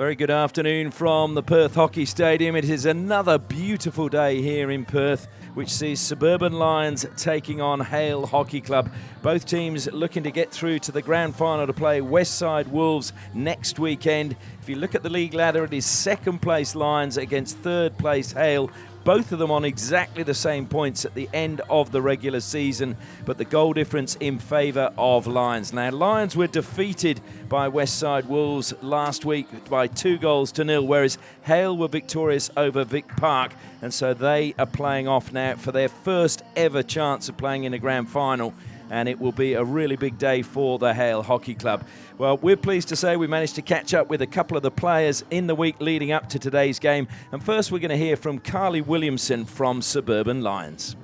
Very good afternoon from the Perth Hockey Stadium. It is another beautiful day here in Perth, which sees Suburban Lions taking on Hale Hockey Club. Both teams looking to get through to the grand final to play Westside Wolves next weekend. If you look at the league ladder, it is second place Lions against third place Hale. Both of them on exactly the same points at the end of the regular season, but the goal difference in favour of Lions. Now, Lions were defeated by Westside Wolves last week by 2-0, whereas Hale were victorious over Vic Park, and so they are playing off now for their first ever chance of playing in a grand final. And it will be a really big day for the Hale Hockey Club. Well, we're pleased to say we managed to catch up with a couple of the players in the week leading up to today's game. And first we're going to hear from Carly Williamson from Suburban Lions.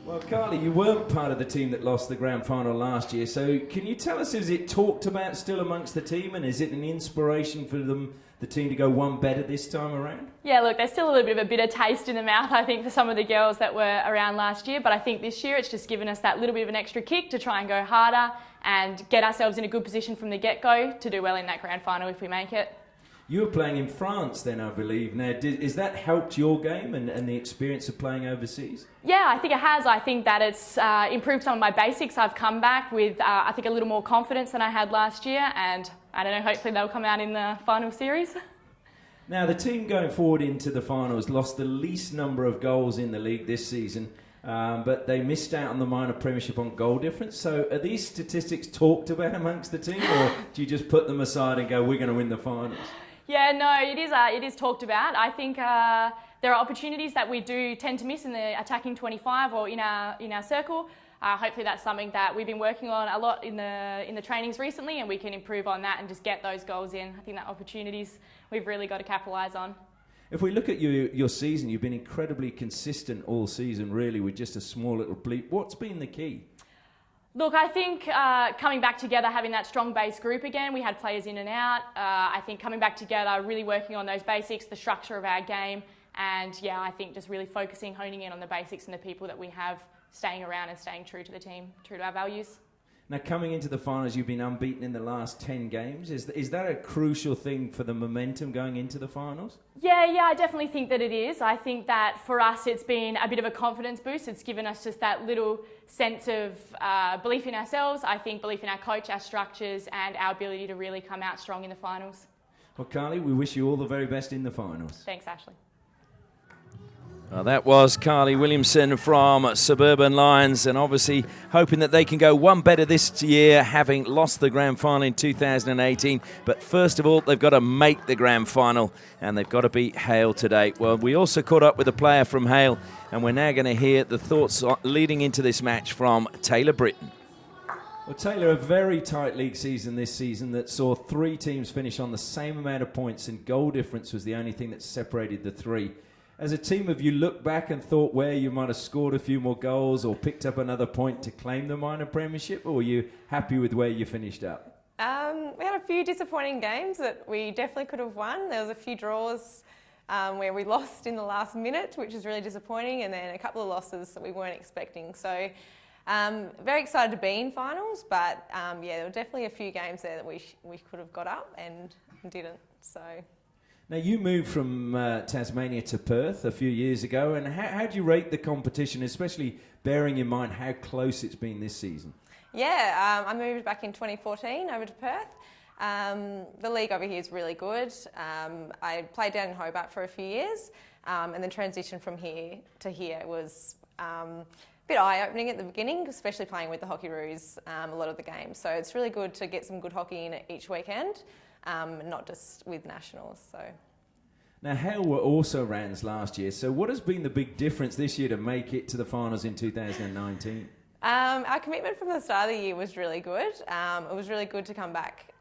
Well, Carly, you weren't part of the team that lost the grand final last year, so can you tell us, is it talked about still amongst the team, and is it an inspiration for the team to go one better this time around? Yeah, look, there's still a little bit of a bitter taste in the mouth, I think, for some of the girls that were around last year, but I think this year it's just given us that little bit of an extra kick to try and go harder and get ourselves in a good position from the get-go to do well in that grand final if we make it. You were playing in France then, I believe. Now, is that helped your game and the experience of playing overseas? Yeah, I think it has. I think that it's improved some of my basics. I've come back with, I think, a little more confidence than I had last year, and I don't know, hopefully they'll come out in the final series. Now, the team going forward into the finals lost the least number of goals in the league this season, but they missed out on the minor premiership on goal difference. So are these statistics talked about amongst the team, or do you just put them aside and go, we're going to win the finals? Yeah, no, it is talked about. I think there are opportunities that we do tend to miss in the attacking 25 or in our circle. Hopefully that's something that we've been working on a lot in the trainings recently, and we can improve on that and just get those goals in. I think that opportunities we've really got to capitalise on. If we look at your season, you've been incredibly consistent all season, really, with just a small little bleep. What's been the key? Look, I think coming back together, having that strong base group again, we had players in and out. I think coming back together, really working on those basics, the structure of our game, and yeah, I think just really focusing, honing in on the basics and the people that we have, staying around and staying true to the team, true to our values. Now, coming into the finals, you've been unbeaten in the last 10 games. Is that a crucial thing for the momentum going into the finals? Yeah, I definitely think that it is. I think that for us, it's been a bit of a confidence boost. It's given us just that little sense of belief in ourselves, I think belief in our coach, our structures, and our ability to really come out strong in the finals. Well, Carly, we wish you all the very best in the finals. Thanks, Ashley. Well, that was Carly Williamson from Suburban Lions, and obviously hoping that they can go one better this year, having lost the grand final in 2018. But first of all, they've got to make the grand final, and they've got to beat Hale today. Well, we also caught up with a player from Hale, and we're now going to hear the thoughts leading into this match from Taylor Britton. Well, Taylor, a very tight league season this season that saw 3 teams finish on the same amount of points, and goal difference was the only thing that separated the 3. As a team, have you looked back and thought where you might have scored a few more goals or picked up another point to claim the minor premiership, or were you happy with where you finished up? We had a few disappointing games that we definitely could have won. There was a few draws where we lost in the last minute, which is really disappointing, and then a couple of losses that we weren't expecting. So very excited to be in finals, but yeah, there were definitely a few games there that we could have got up and didn't. So. Now, you moved from Tasmania to Perth a few years ago, and how do you rate the competition, especially bearing in mind how close it's been this season? Yeah, I moved back in 2014 over to Perth. The league over here is really good. I played down in Hobart for a few years, and then transition from here to here was a bit eye-opening at the beginning, especially playing with the Hockeyroos a lot of the games. So it's really good to get some good hockey in each weekend. Not just with nationals. So. Now, Hale were also Rans last year, so what has been the big difference this year to make it to the finals in 2019? Our commitment from the start of the year was really good. It was really good to come back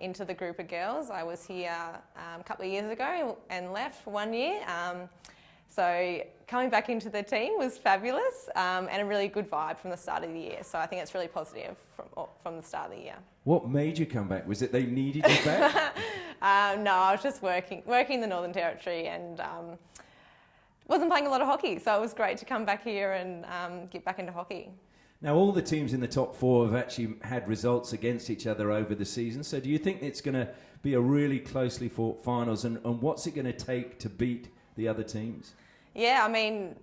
into the group of girls. I was here a couple of years ago and left for 1 year. So coming back into the team was fabulous and a really good vibe from the start of the year. So I think it's really positive from the start of the year. What made you come back? Was it they needed you back? No, I was just working in the Northern Territory and wasn't playing a lot of hockey. So it was great to come back here and get back into hockey. Now, all the teams in the top four have actually had results against each other over the season. So do you think it's going to be a really closely fought finals? And what's it going to take to beat the other teams? Yeah, I mean,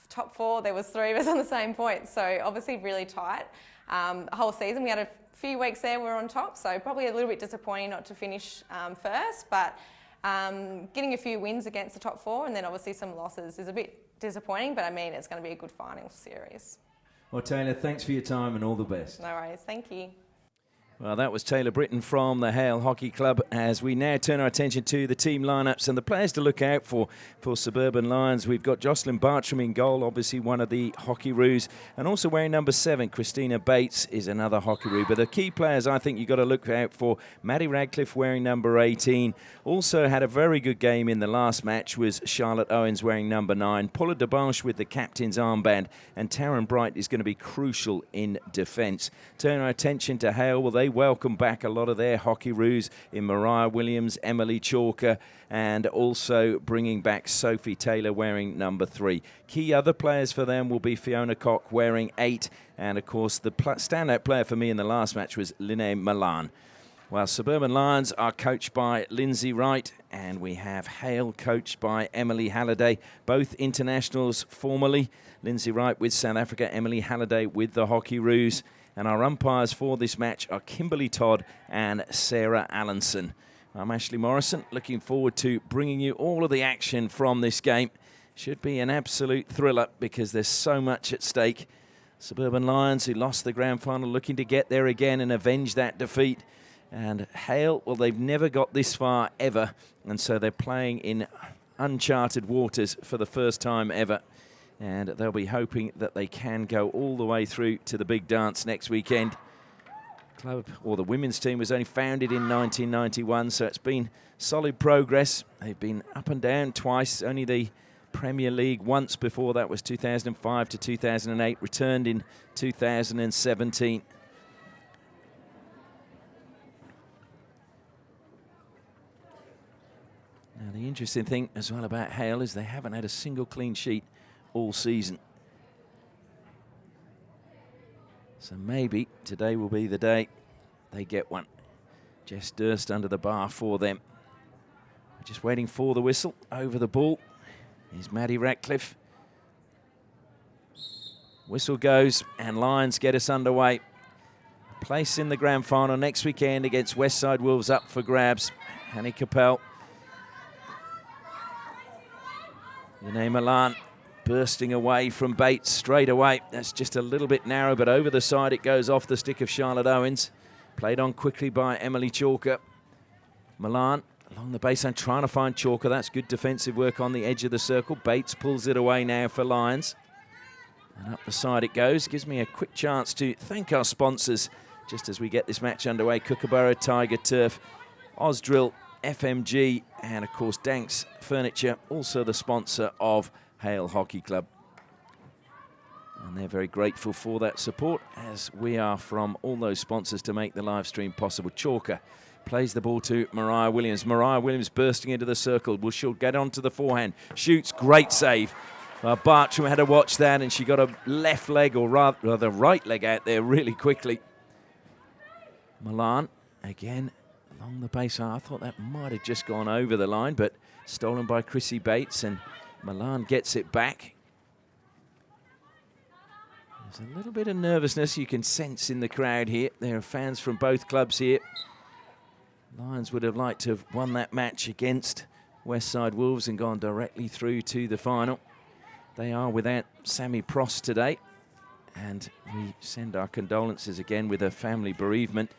top four, there was 3 of us on the same point. So obviously really tight. The whole season, we had a few weeks there we were on top. So probably a little bit disappointing not to finish first. But getting a few wins against the top four and then obviously some losses is a bit disappointing. But I mean, it's going to be a good final series. Well, Taylor, thanks for your time and all the best. No worries. Thank you. Well, that was Taylor Britton from the Hale Hockey Club, as we now turn our attention to the team lineups and the players to look out for Suburban Lions. We've got Jocelyn Bartram in goal, obviously one of the Hockeyroos, and also wearing number 7, Christina Bates is another Hockeyroos. But the key players I think you've got to look out for, Maddie Radcliffe wearing number 18. Also had a very good game in the last match was Charlotte Owens wearing number 9. Paula DeBanche with the captain's armband, and Taryn Bright is going to be crucial in defence. Turn our attention to Hale. Well, they welcome back a lot of their Hockeyroos in Mariah Williams, Emily Chalker, and also bringing back Sophie Taylor wearing number 3. Key other players for them will be Fiona Koch wearing 8, and of course the standout player for me in the last match was Linnae Milan. While Suburban Lions are coached by Lindsay Wright, and we have Hale coached by Emily Halliday, both internationals formerly. Lindsay Wright with South Africa, Emily Halliday with the Hockeyroos. And our umpires for this match are Kimberly Todd and Sarah Allenson. I'm Ashley Morrison, looking forward to bringing you all of the action from this game. Should be an absolute thriller because there's so much at stake. Suburban Lions, who lost the grand final, looking to get there again and avenge that defeat. And Hale, well, they've never got this far ever, and so they're playing in uncharted waters for the first time ever. And they'll be hoping that they can go all the way through to the big dance next weekend. Club, or the women's team, was only founded in 1991, so it's been solid progress. They've been up and down twice, only the Premier League once before. That was 2005 to 2008, returned in 2017. Now, the interesting thing as well about Hale is they haven't had a single clean sheet all season. So maybe today will be the day they get one. Jess Durst under the bar for them. We're just waiting for the whistle. Over the ball is Maddie Radcliffe. Whistle goes and Lions get us underway. Place in the grand final next weekend against Westside Wolves up for grabs. Hanny Capel. Linnae Milan bursting away from Bates straight away. That's just a little bit narrow, but over the side it goes off the stick of Charlotte Owens. Played on quickly by Emily Chalker. Milan along the baseline trying to find Chalker. That's good defensive work on the edge of the circle. Bates pulls it away now for Lions. And up the side it goes. Gives me a quick chance to thank our sponsors just as we get this match underway. Kookaburra Tiger Turf, Ausdrill, FMG, and of course Danks Furniture, also the sponsor of Hale Hockey Club. And they're very grateful for that support, as we are from all those sponsors to make the live stream possible. Chalker plays the ball to Mariah Williams. Mariah Williams bursting into the circle. Well, she'll get onto the forehand. Shoots, great save. Bartram had to watch that, and she got a left leg, or rather right leg out there really quickly. Milan, again, along the baseline. I thought that might have just gone over the line, but stolen by Chrissy Bates, and Milan gets it back. There's a little bit of nervousness you can sense in the crowd here. There are fans from both clubs here. Lions would have liked to have won that match against Westside Wolves and gone directly through to the final. They are without Sammy Pross today, and we send our condolences again with a family bereavement.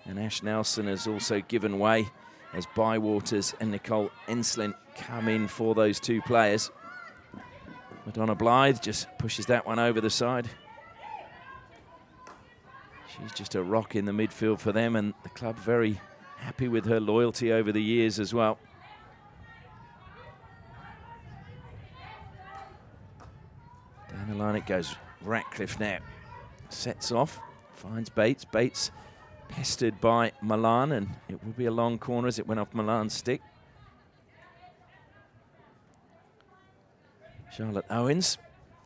And Ash Nelson has also given way as Bywaters and Nicole Enslin come in for those two players. Madonna Blythe just pushes that one over the side. She's just a rock in the midfield for them, and the club very happy with her loyalty over the years as well. Down the line it goes. Ratcliffe now sets off, finds Bates. Bates pestered by Milan, and it will be a long corner as it went off Milan's stick. Charlotte Owens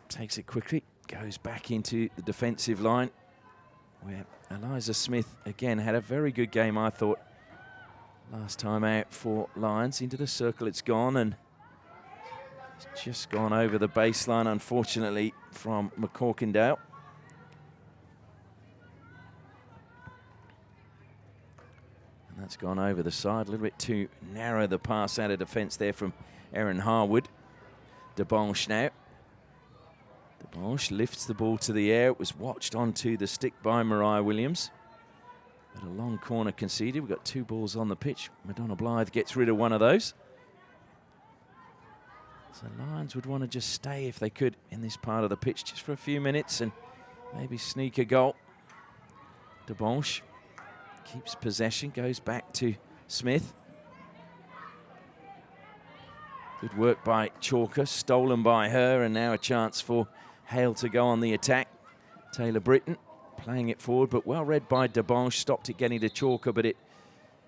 takes it quickly, goes back into the defensive line, where Eliza Smith again had a very good game, I thought, last time out for Lions. Into the circle it's gone, and it's just gone over the baseline, unfortunately, from McCorkindale. And that's gone over the side, a little bit too narrow, the pass out of defence there from Erin Harwood. DeBanche now. DeBanche lifts the ball to the air. It was watched onto the stick by Mariah Williams. But a long corner conceded. We've got 2 balls on the pitch. Madonna Blythe gets rid of one of those. So Lions would want to just stay, if they could, in this part of the pitch just for a few minutes and maybe sneak a goal. DeBanche keeps possession, goes back to Smith. Good work by Chalker, stolen by her, and now a chance for Hale to go on the attack. Taylor Britton playing it forward, but well read by DeBanche, stopped it getting to Chalker, but it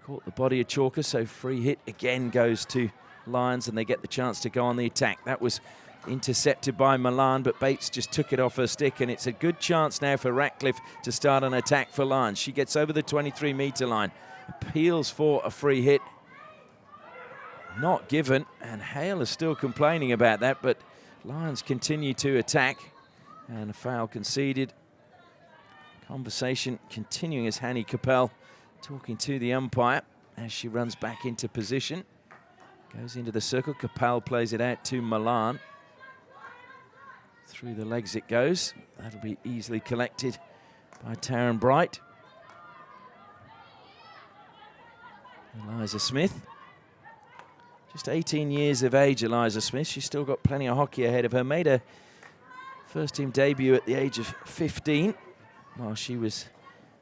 caught the body of Chalker, so free hit again goes to Lions, and they get the chance to go on the attack. That was intercepted by Milan, but Bates just took it off her stick, and it's a good chance now for Ratcliffe to start an attack for Lions. She gets over the 23-metre line, appeals for a free hit. Not given, and Hale is still complaining about that, but Lions continue to attack, and a foul conceded. Conversation continuing as Hanny Capel talking to the umpire as she runs back into position. Goes into the circle. Capel plays it out to Milan. Through the legs it goes. That'll be easily collected by Taryn Bright. Eliza Smith. Just 18 years of age, Eliza Smith. She's still got plenty of hockey ahead of her. Made her first team debut at the age of 15 while she was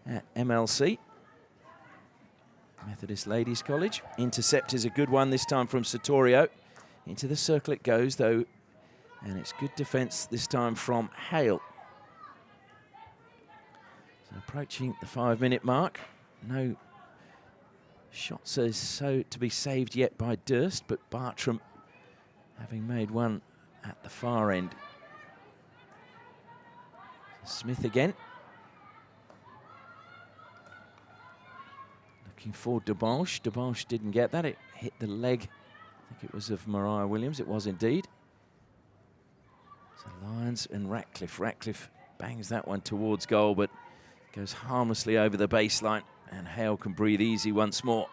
at MLC. Methodist Ladies College. Intercept is a good one, this time from Satorio. Into the circle it goes, though, and it's good defence this time from Hale. So approaching the 5-minute mark. No shots are so to be saved yet by Durst, but Bartram having made one at the far end. Smith again. Looking for DeBanche. DeBanche didn't get that. It hit the leg. I think it was of Mariah Williams. It was indeed. So Lions and Ratcliffe. Ratcliffe bangs that one towards goal, but goes harmlessly over the baseline, and Hale can breathe easy once more.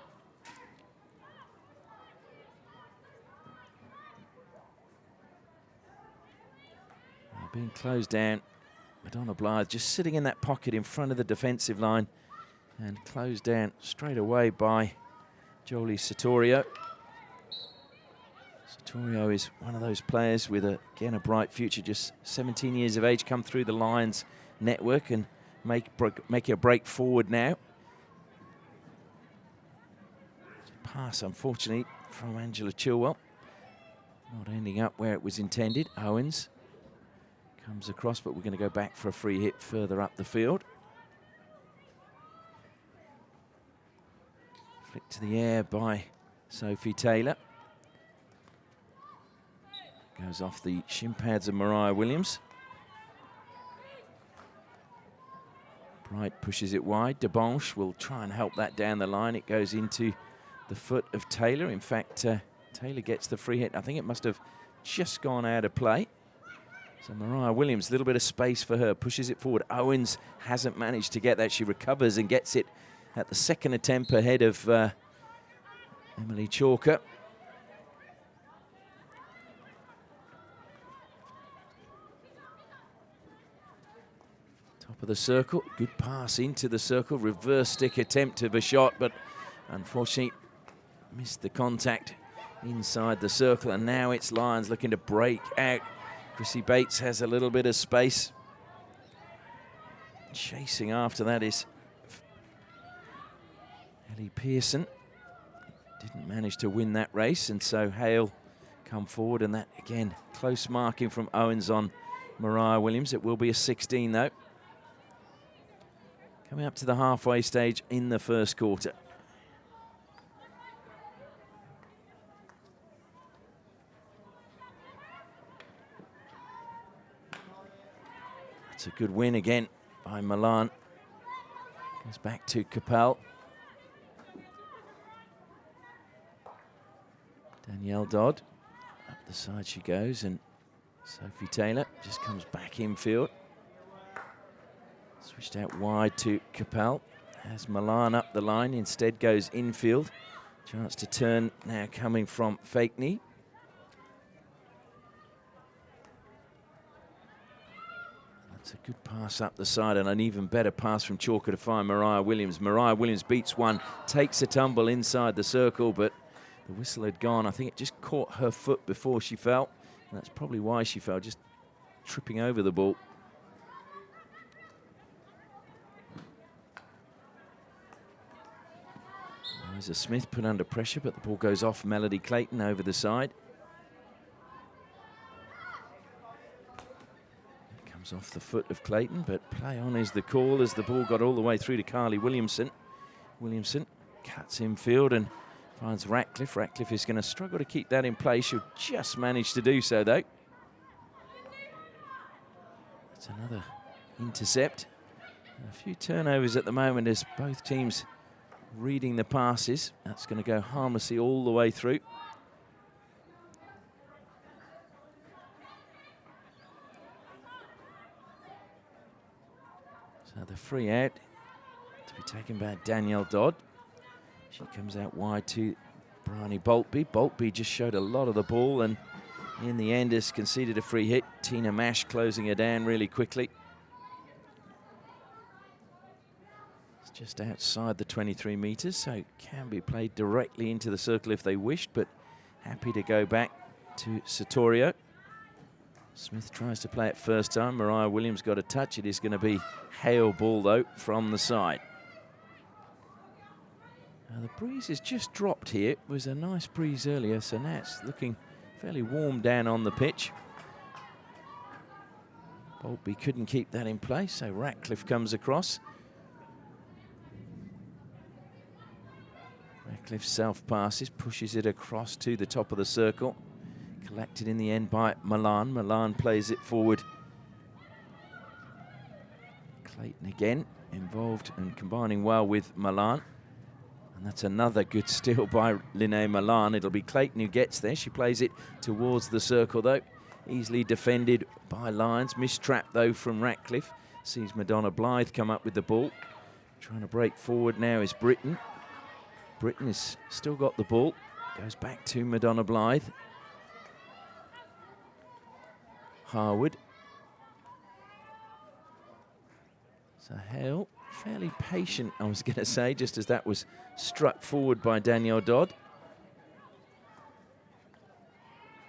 Being closed down. Madonna Blythe just sitting in that pocket in front of the defensive line, and closed down straight away by Jolie Satorio. Satorio is one of those players with, again, a bright future, just 17 years of age, come through the Lions network and make a break forward now. Pass, unfortunately, from Angela Chilwell. Not ending up where it was intended. Owens comes across, but we're going to go back for a free hit further up the field. Flicked to the air by Sophie Taylor. Goes off the shin pads of Mariah Williams. Bright pushes it wide. DeBanche will try and help that down the line. It goes into the foot of Taylor. In fact, Taylor gets the free hit. I think it must have just gone out of play. So Mariah Williams, a little bit of space for her, pushes it forward. Owens hasn't managed to get that. She recovers and gets it at the second attempt ahead of Emily Chalker. Top of the circle, good pass into the circle, reverse stick attempt of a shot, but unfortunately missed the contact inside the circle, and now it's Lions looking to break out. Chrissy Bates has a little bit of space. Chasing after that is Ellie Pearson. Didn't manage to win that race, and so Hale come forward, and that, again, close marking from Owens on Mariah Williams. It will be a 16, though. Coming up to the halfway stage in the first quarter. It's a good win again by Milan. Goes back to Capel. Danielle Dodd. Up the side she goes, and Sophie Taylor just comes back infield. Switched out wide to Capel. Has Milan up the line, instead goes infield. Chance to turn now coming from Fakeney. That's a good pass up the side, and an even better pass from Chalker to find Mariah Williams. Mariah Williams beats one, takes a tumble inside the circle, but the whistle had gone. I think it just caught her foot before she fell, and that's probably why she fell, just tripping over the ball. Liza Smith put under pressure, but the ball goes off Melody Clayton over the side. It comes off the foot of Clayton, but play on is the call as the ball got all the way through to Carly Williamson. Williamson cuts infield and finds Ratcliffe. Ratcliffe is going to struggle to keep that in place. She'll just manage to do so, though. That's another intercept. A few turnovers at the moment as both teams reading the passes. That's going to go harmlessly all the way through. So the free out to be taken by Danielle Dodd. She comes out wide to Bryony Boltby. Boltby just showed a lot of the ball and in the end has conceded a free hit. Tina Mash closing her down really quickly. Just outside the 23 metres, so it can be played directly into the circle if they wished, but happy to go back to Satorio. Smith tries to play it first time. Mariah Williams got a touch. It is going to be Hale ball, though, from the side. Now the breeze has just dropped here. It was a nice breeze earlier, so now it's looking fairly warm down on the pitch. Boltby couldn't keep that in place, so Ratcliffe comes across. Ratcliffe self passes, pushes it across to the top of the circle. Collected in the end by Milan. Milan plays it forward. Clayton again involved and combining well with Milan. And that's another good steal by Linnea Milan. It'll be Clayton who gets there. She plays it towards the circle though. Easily defended by Lions. Mistrap though from Ratcliffe. Sees Madonna Blythe come up with the ball. Trying to break forward now is Britton. Britton has still got the ball. Goes back to Madonna Blythe. Harwood. So Hale, fairly patient, I was going to say, just as that was struck forward by Danielle Dodd.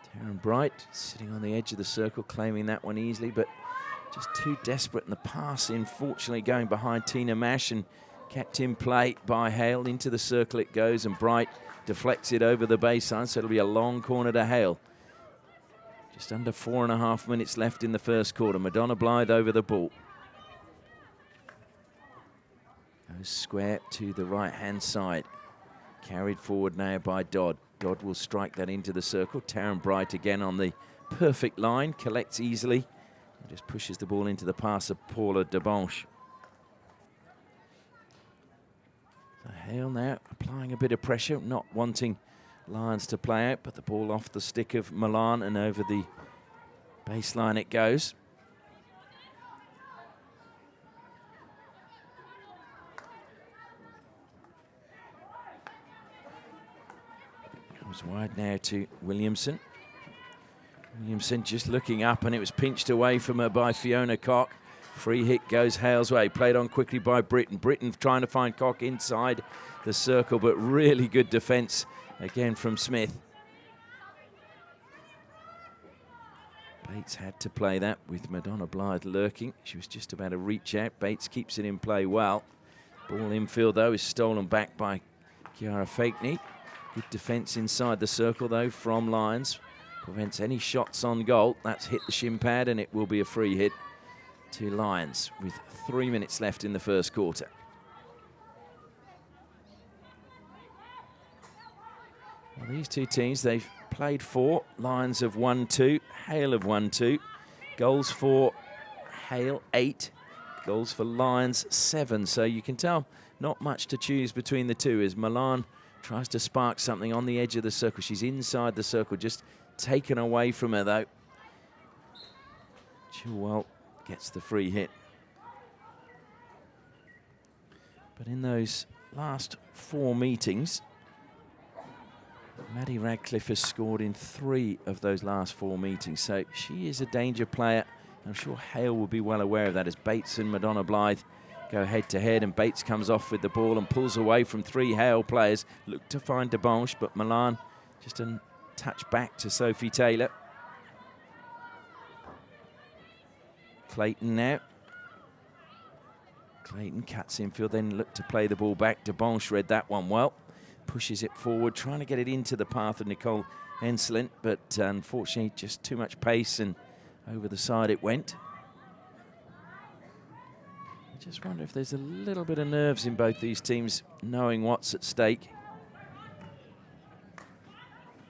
Taryn Bright sitting on the edge of the circle, claiming that one easily, but just too desperate. And the pass, unfortunately, going behind Tina Mash and kept in play by Hale. Into the circle it goes, and Bright deflects it over the baseline, so it'll be a long corner to Hale. Just under 4.5 minutes left in the first quarter. Madonna Blythe over the ball. Goes square to the right-hand side. Carried forward now by Dodd. Dodd will strike that into the circle. Taryn Bright again on the perfect line. Collects easily. And just pushes the ball into the pass of Paula DeBanche. So Hale now applying a bit of pressure, not wanting Lions to play out, but the ball off the stick of Milan and over the baseline it goes. Comes wide now to Williamson. Williamson just looking up, and it was pinched away from her by Fiona Cock. Free hit goes Hale's way, played on quickly by Britton. Britton trying to find Cock inside the circle, but really good defence again from Smith. Bates had to play that with Madonna Blythe lurking. She was just about to reach out. Bates keeps it in play well. Ball infield, though, is stolen back by Kiara Fakeney. Good defence inside the circle, though, from Lions. Prevents any shots on goal. That's hit the shin pad, and it will be a free hit to Lions with 3 minutes left in the first quarter. Well, these two teams, they've played 4. Lions have won 2. Hale have won 2. Goals for Hale 8. Goals for Lions 7. So you can tell not much to choose between the two as Milan tries to spark something on the edge of the circle. She's inside the circle, just taken away from her though. Chilwell gets the free hit. But in those last 4 meetings, Maddie Radcliffe has scored in 3 of those last 4 meetings, so she is a danger player. I'm sure Hale will be well aware of that as Bates and Madonna Blythe go head to head, and Bates comes off with the ball and pulls away from 3 Hale players. Look to find Debanche, but Milan just a touch back to Sophie Taylor. Clayton now. Clayton cuts infield, then look to play the ball back. Debanche read that one well. Pushes it forward, trying to get it into the path of Nicole Enslin, but unfortunately just too much pace and over the side it went. I just wonder if there's a little bit of nerves in both these teams, knowing what's at stake.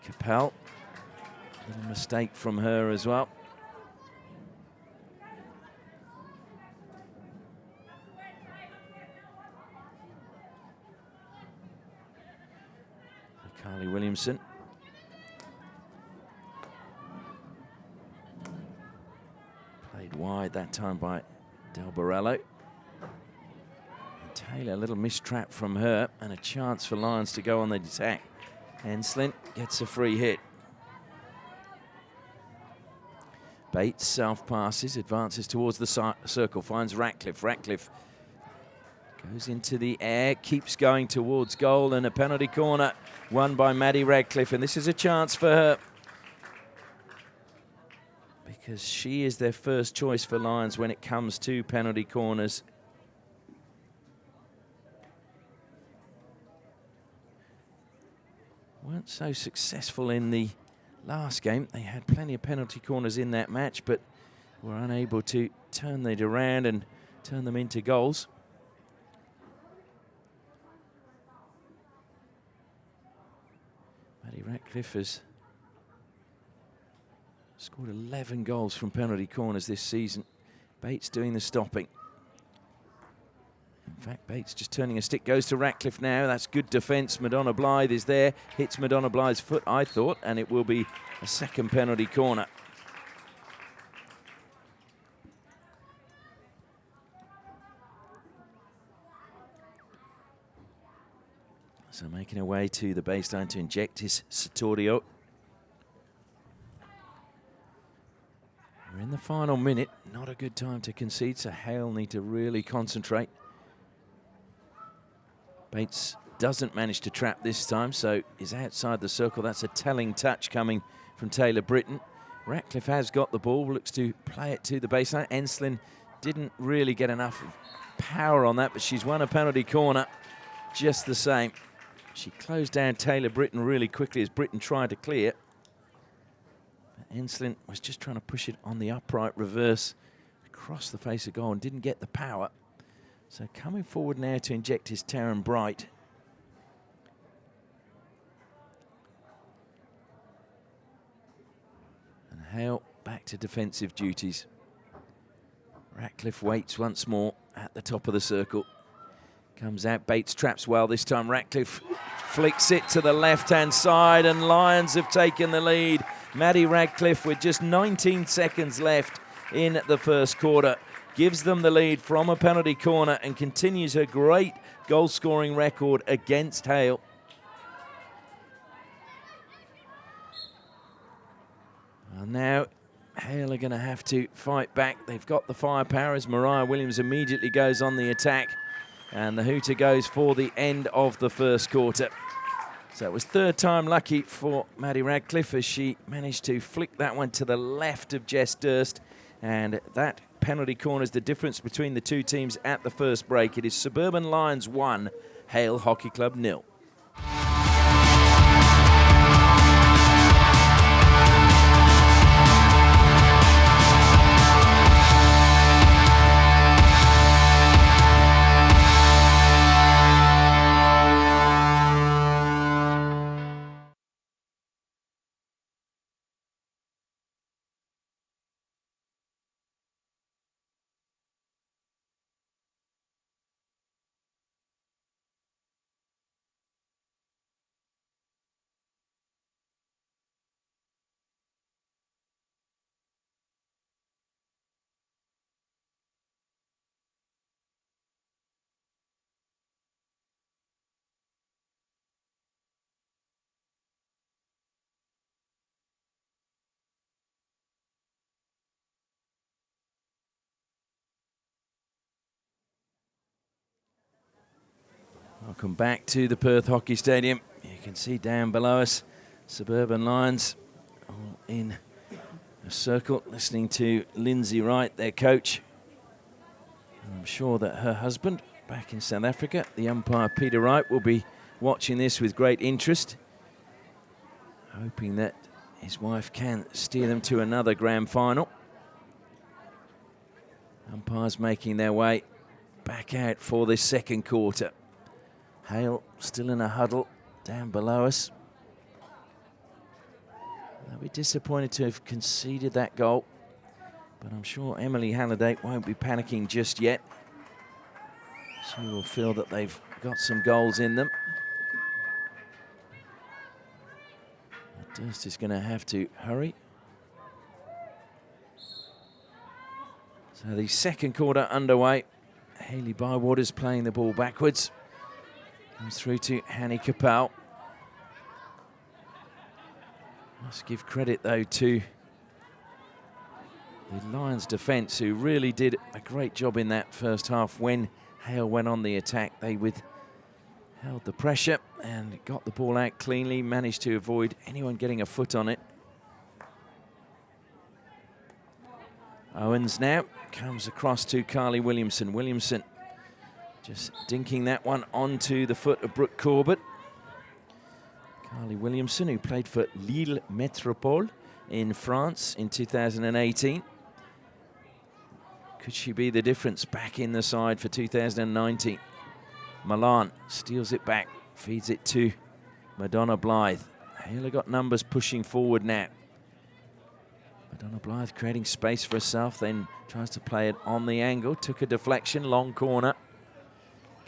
Capel, little mistake from her as well. Carly Williamson. Played wide that time by Del Borello. And Taylor, a little mistrap from her and a chance for Lions to go on the attack. Enslin gets a free hit. Bates self passes, advances towards the circle, finds Ratcliffe. Ratcliffe goes into the air, keeps going towards goal, and a penalty corner won by Maddie Radcliffe. And this is a chance for her because she is their first choice for Lions when it comes to penalty corners. Weren't so successful in the last game. They had plenty of penalty corners in that match, but were unable to turn it around and turn them into goals. Maddie Radcliffe has scored 11 goals from penalty corners this season. Bates doing the stopping. In fact, Bates just turning a stick, goes to Ratcliffe now. That's good defence. Madonna Blythe is there. Hits Madonna Blythe's foot, I thought, and it will be a second penalty corner. So making her way to the baseline to inject his Satorio. We're in the final minute. Not a good time to concede, so Hale need to really concentrate. Bates doesn't manage to trap this time, so is outside the circle. That's a telling touch coming from Taylor Britton. Ratcliffe has got the ball, looks to play it to the baseline. Enslin didn't really get enough power on that, but she's won a penalty corner just the same. She closed down Taylor Britton really quickly as Britton tried to clear. But Enslin was just trying to push it on the upright reverse across the face of goal and didn't get the power. So coming forward now to inject his Taryn Bright. And Hale back to defensive duties. Ratcliffe waits once more at the top of the circle. Comes out, Bates traps well this time. Ratcliffe flicks it to the left-hand side and Lions have taken the lead. Maddie Radcliffe with just 19 seconds left in the first quarter gives them the lead from a penalty corner and continues her great goal-scoring record against Hale. And now Hale are going to have to fight back. They've got the firepower as Mariah Williams immediately goes on the attack. And the hooter goes for the end of the first quarter. So it was third time lucky for Maddie Radcliffe as she managed to flick that one to the left of Jess Durst. And that penalty corner is the difference between the two teams at the first break. It is Suburban Lions 1, Hale Hockey Club 0. Welcome back to the Perth Hockey Stadium. You can see down below us, Suburban Lions all in a circle, listening to Lindsay Wright, their coach. And I'm sure that her husband, back in South Africa, the umpire Peter Wright, will be watching this with great interest, hoping that his wife can steer them to another grand final. Umpires making their way back out for this second quarter. Hale still in a huddle down below us. They'll be disappointed to have conceded that goal, but I'm sure Emily Halliday won't be panicking just yet. She will feel that they've got some goals in them. Durst is going to have to hurry. So the second quarter underway. Hayley Bywater's playing the ball backwards. Comes through to Hanni Kapal. Must give credit, though, to the Lions defence, who really did a great job in that first half. When Hale went on the attack, they held the pressure and got the ball out cleanly, managed to avoid anyone getting a foot on it. Owens now comes across to Carly Williamson. Williamson just dinking that one onto the foot of Brooke Corbett. Carly Williamson, who played for Lille Métropole in France in 2018. Could she be the difference back in the side for 2019? Milan steals it back, feeds it to Madonna Blythe. Hale got numbers pushing forward now. Madonna Blythe creating space for herself, then tries to play it on the angle. Took a deflection, long corner.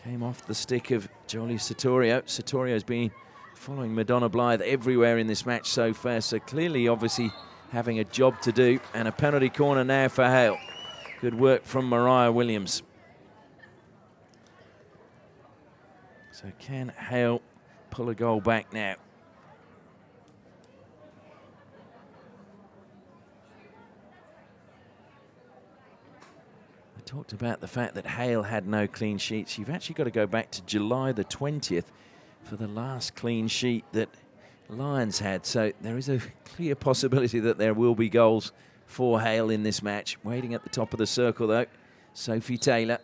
Came off the stick of Jolie Satorio. Satorio's been following Madonna Blythe everywhere in this match so far, so clearly, obviously, having a job to do. And a penalty corner now for Hale. Good work from Mariah Williams. So can Hale pull a goal back now? We talked about the fact that Hale had no clean sheets. You've actually got to go back to July the 20th for the last clean sheet that Lions had. So there is a clear possibility that there will be goals for Hale in this match. Waiting at the top of the circle, though, Sophie Taylor.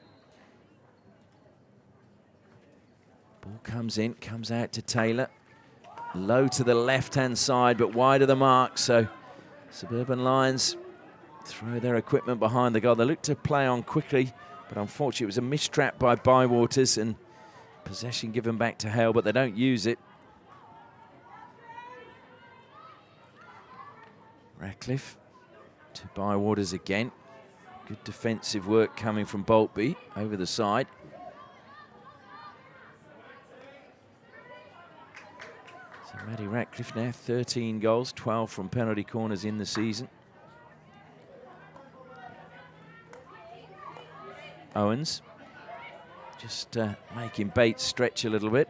Ball comes in, comes out to Taylor. Low to the left-hand side, but wide of the mark. So Suburban Lions throw their equipment behind the goal. They look to play on quickly, but unfortunately it was a mistrap by Bywaters and possession given back to Hale, but they don't use it. Ratcliffe to Bywaters again. Good defensive work coming from Boltby over the side. So Maddie Ratcliffe now 13 goals, 12 from penalty corners in the season. Owens just making Bates stretch a little bit.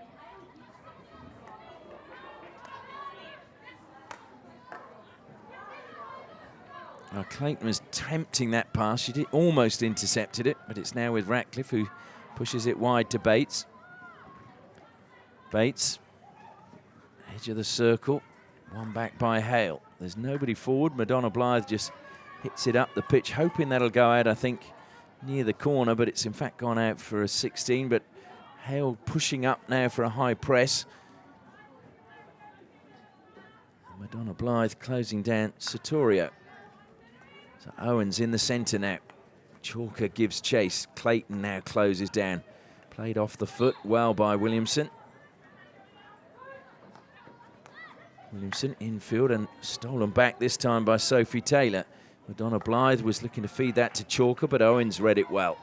Now Clayton was tempting that pass. She did almost intercepted it, but it's now with Ratcliffe, who pushes it wide to Bates. Bates, edge of the circle, one back by Hale. There's nobody forward. Madonna Blythe just hits it up the pitch, hoping that'll go out, I think, near the corner, but it's in fact gone out for a 16. But Hale pushing up now for a high press. Madonna Blythe closing down Satorio. So Owens in the centre now. Chalker gives chase. Clayton now closes down. Played off the foot well by Williamson. Williamson infield and stolen back this time by Sophie Taylor. Madonna Blythe was looking to feed that to Chalker, but Owens read it well.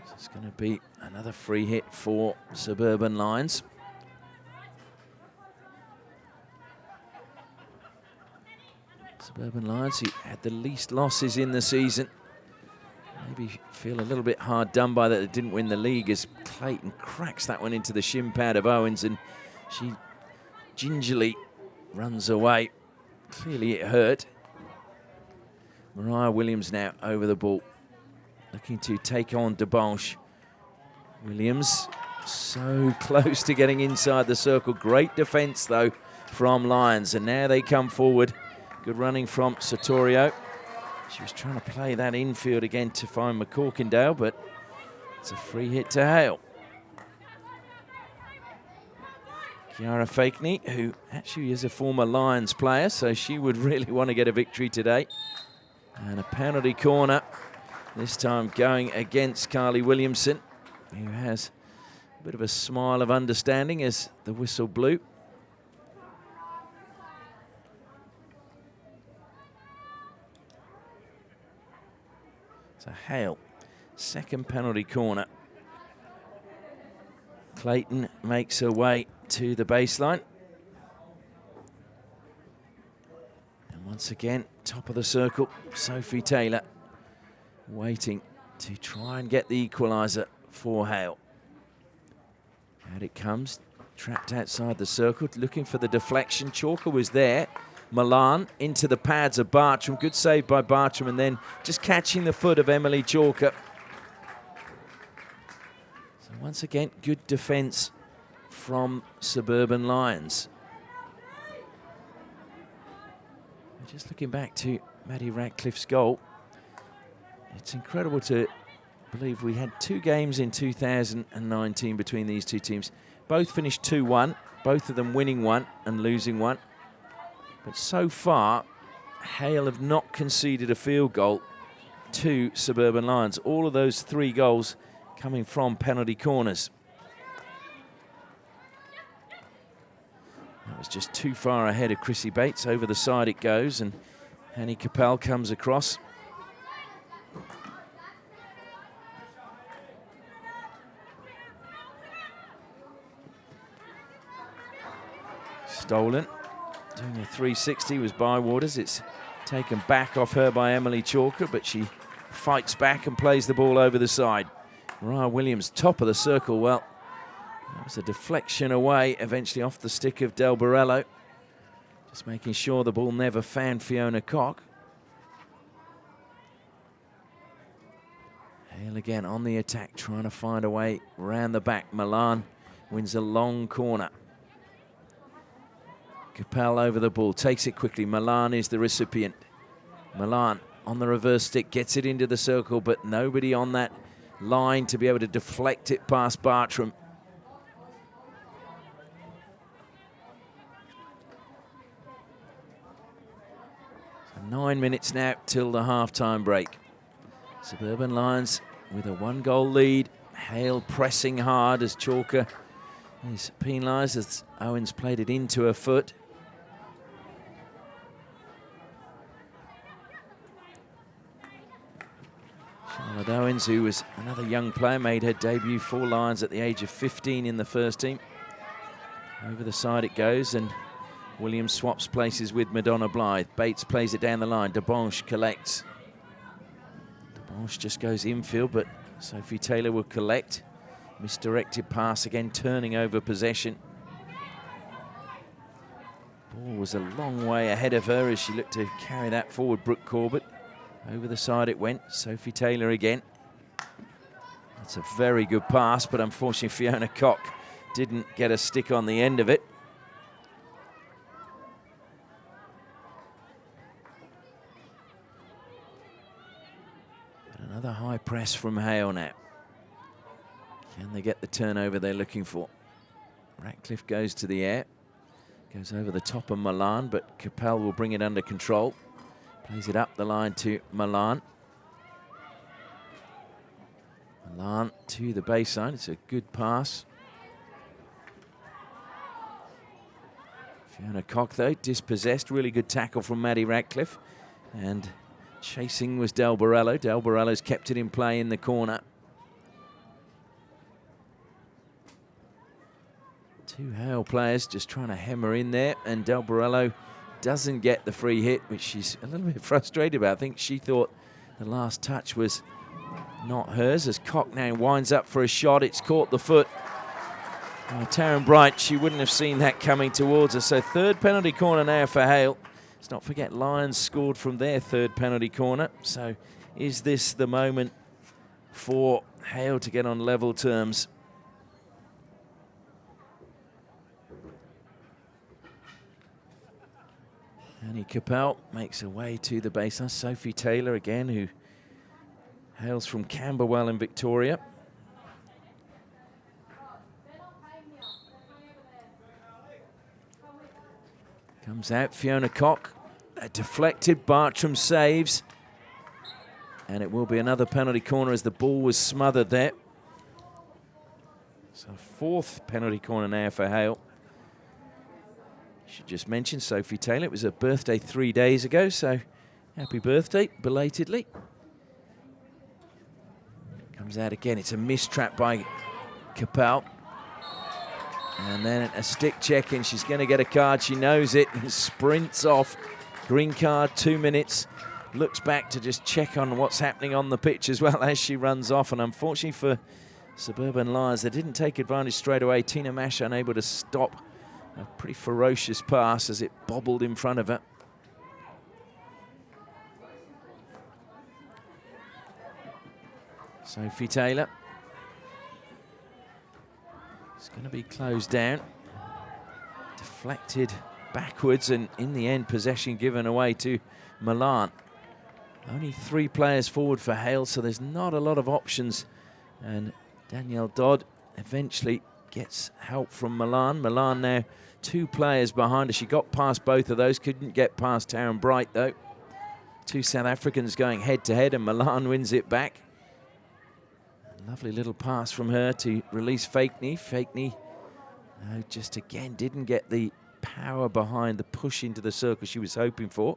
So it's going to be another free hit for Suburban Lions. Suburban Lions, who had the least losses in the season. Maybe feel a little bit hard done by that they didn't win the league, as Clayton cracks that one into the shin pad of Owens, and she gingerly runs away. Clearly it hurt. Mariah Williams now over the ball. Look looking to take on DeBanche. Williams so close to getting inside the circle. Great defence, though, from Lions. And now they come forward. Good running from Satorio. She was trying to play that infield again to find McCorkindale, but it's a free hit to Hale. Kiara Fakeney, who actually is a former Lions player, so she would really want to get a victory today. And a penalty corner, this time going against Carly Williamson, who has a bit of a smile of understanding as the whistle blew. So Hale, second penalty corner. Clayton makes her way to the baseline. And once again, top of the circle, Sophie Taylor waiting to try and get the equaliser for Hale. Out it comes, trapped outside the circle, looking for the deflection. Chalker was there. Milan into the pads of Bartram. Good save by Bartram, and then just catching the foot of Emily Chalker. So once again, good defence from Suburban Lions. Just looking back to Maddie Ratcliffe's goal, it's incredible to believe we had 2 games in 2019 between these two teams. Both finished 2-1, both of them winning one and losing one. But so far, Hale have not conceded a field goal to Suburban Lions. All of those 3 goals coming from penalty corners. That was just too far ahead of Chrissy Bates. Over the side it goes, and Annie Capel comes across. Stolen. Doing a 360 was Bywaters. It's taken back off her by Emily Chalker, but she fights back and plays the ball over the side. Mariah Williams, top of the circle. Well, that was a deflection away, eventually off the stick of Del Borello. Just making sure the ball never found Fiona Cock. Hale again on the attack, trying to find a way around the back. Milan wins a long corner. Capel over the ball, takes it quickly. Milan is the recipient. Milan on the reverse stick, gets it into the circle, but nobody on that line to be able to deflect it past Bartram. So 9 minutes now till the half-time break. Suburban Lions with a 1-goal lead. Hale pressing hard as Chalker is penalised as Owens played it into her foot. Charlotte Owens, who was another young player, made her debut for Lions at the age of 15 in the first team. Over the side it goes, and Williams swaps places with Madonna Blythe. Bates plays it down the line. DeBanche collects. DeBanche just goes infield, but Sophie Taylor will collect. Misdirected pass again, turning over possession. Ball was a long way ahead of her as she looked to carry that forward. Brooke Corbett. Over the side it went. Sophie Taylor again. That's a very good pass, but unfortunately Fiona Cock didn't get a stick on the end of it. But another high press from Hale now. Can they get the turnover they're looking for? Ratcliffe goes to the air. Goes over the top of Milan, but Capel will bring it under control. Plays it up the line to Milan. Milan to the baseline. It's a good pass. Fiona Cock, though, dispossessed. Really good tackle from Maddie Ratcliffe. And chasing was Del Borello. Del Borello's kept it in play in the corner. 2 Hale players just trying to hammer in there. And Del Borello doesn't get the free hit, which she's a little bit frustrated about. I think she thought the last touch was not hers, as Cock now winds up for a shot. It's caught the foot. Taryn Bright, she wouldn't have seen that coming towards her. So 3rd penalty corner now for Hale. Let's not forget Lions scored from their 3rd penalty corner. So is this the moment for Hale to get on level terms. Annie Capel makes her way to the baseline. Sophie Taylor again, who hails from Camberwell in Victoria. Comes out, Fiona Cock. A deflected, Bartram saves. And it will be another penalty corner as the ball was smothered there. So fourth penalty corner now for Hale. Should just mention Sophie Taylor. It was her birthday 3 days ago, so happy birthday, belatedly. Comes out again. It's a mistrap by Capel. And then a stick check, and she's going to get a card. She knows it and sprints off. Green card, 2 minutes. Looks back to just check on what's happening on the pitch as well as she runs off. And unfortunately for Suburban Lions, they didn't take advantage straight away. Tina Mash unable to stop a pretty ferocious pass as it bobbled in front of her. Sophie Taylor. It's going to be closed down. Deflected backwards, and in the end, possession given away to Milan. Only 3 players forward for Hale, so there's not a lot of options. And Danielle Dodd eventually gets help from Milan. Milan now 2 players behind her. She got past both of those, couldn't get past Taryn Bright though. 2 South Africans going head to head, and Milan wins it back. A lovely little pass from her to release Fakeney. Fakeney just again didn't get the power behind the push into the circle she was hoping for.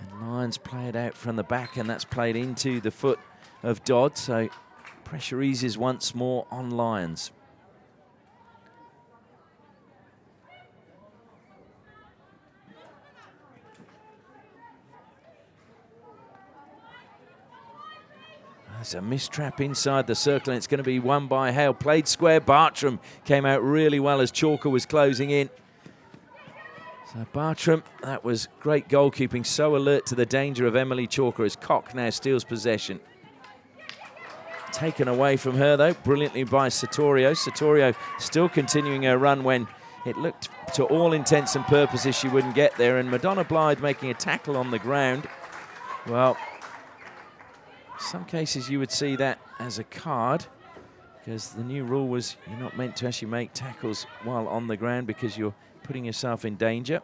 And Lions play it out from the back, and that's played into the foot of Dodd, so pressure eases once more on Lions. There's a mistrap inside the circle, and it's going to be won by Hale. Played square. Bartram came out really well as Chalker was closing in. So Bartram, that was great goalkeeping. So alert to the danger of Emily Chalker as Cock now steals possession. Taken away from her, though, brilliantly by Satorio. Satorio still continuing her run when it looked to all intents and purposes she wouldn't get there. And Madonna Blythe making a tackle on the ground. Well, some cases you would see that as a card, because the new rule was you're not meant to actually make tackles while on the ground because you're putting yourself in danger.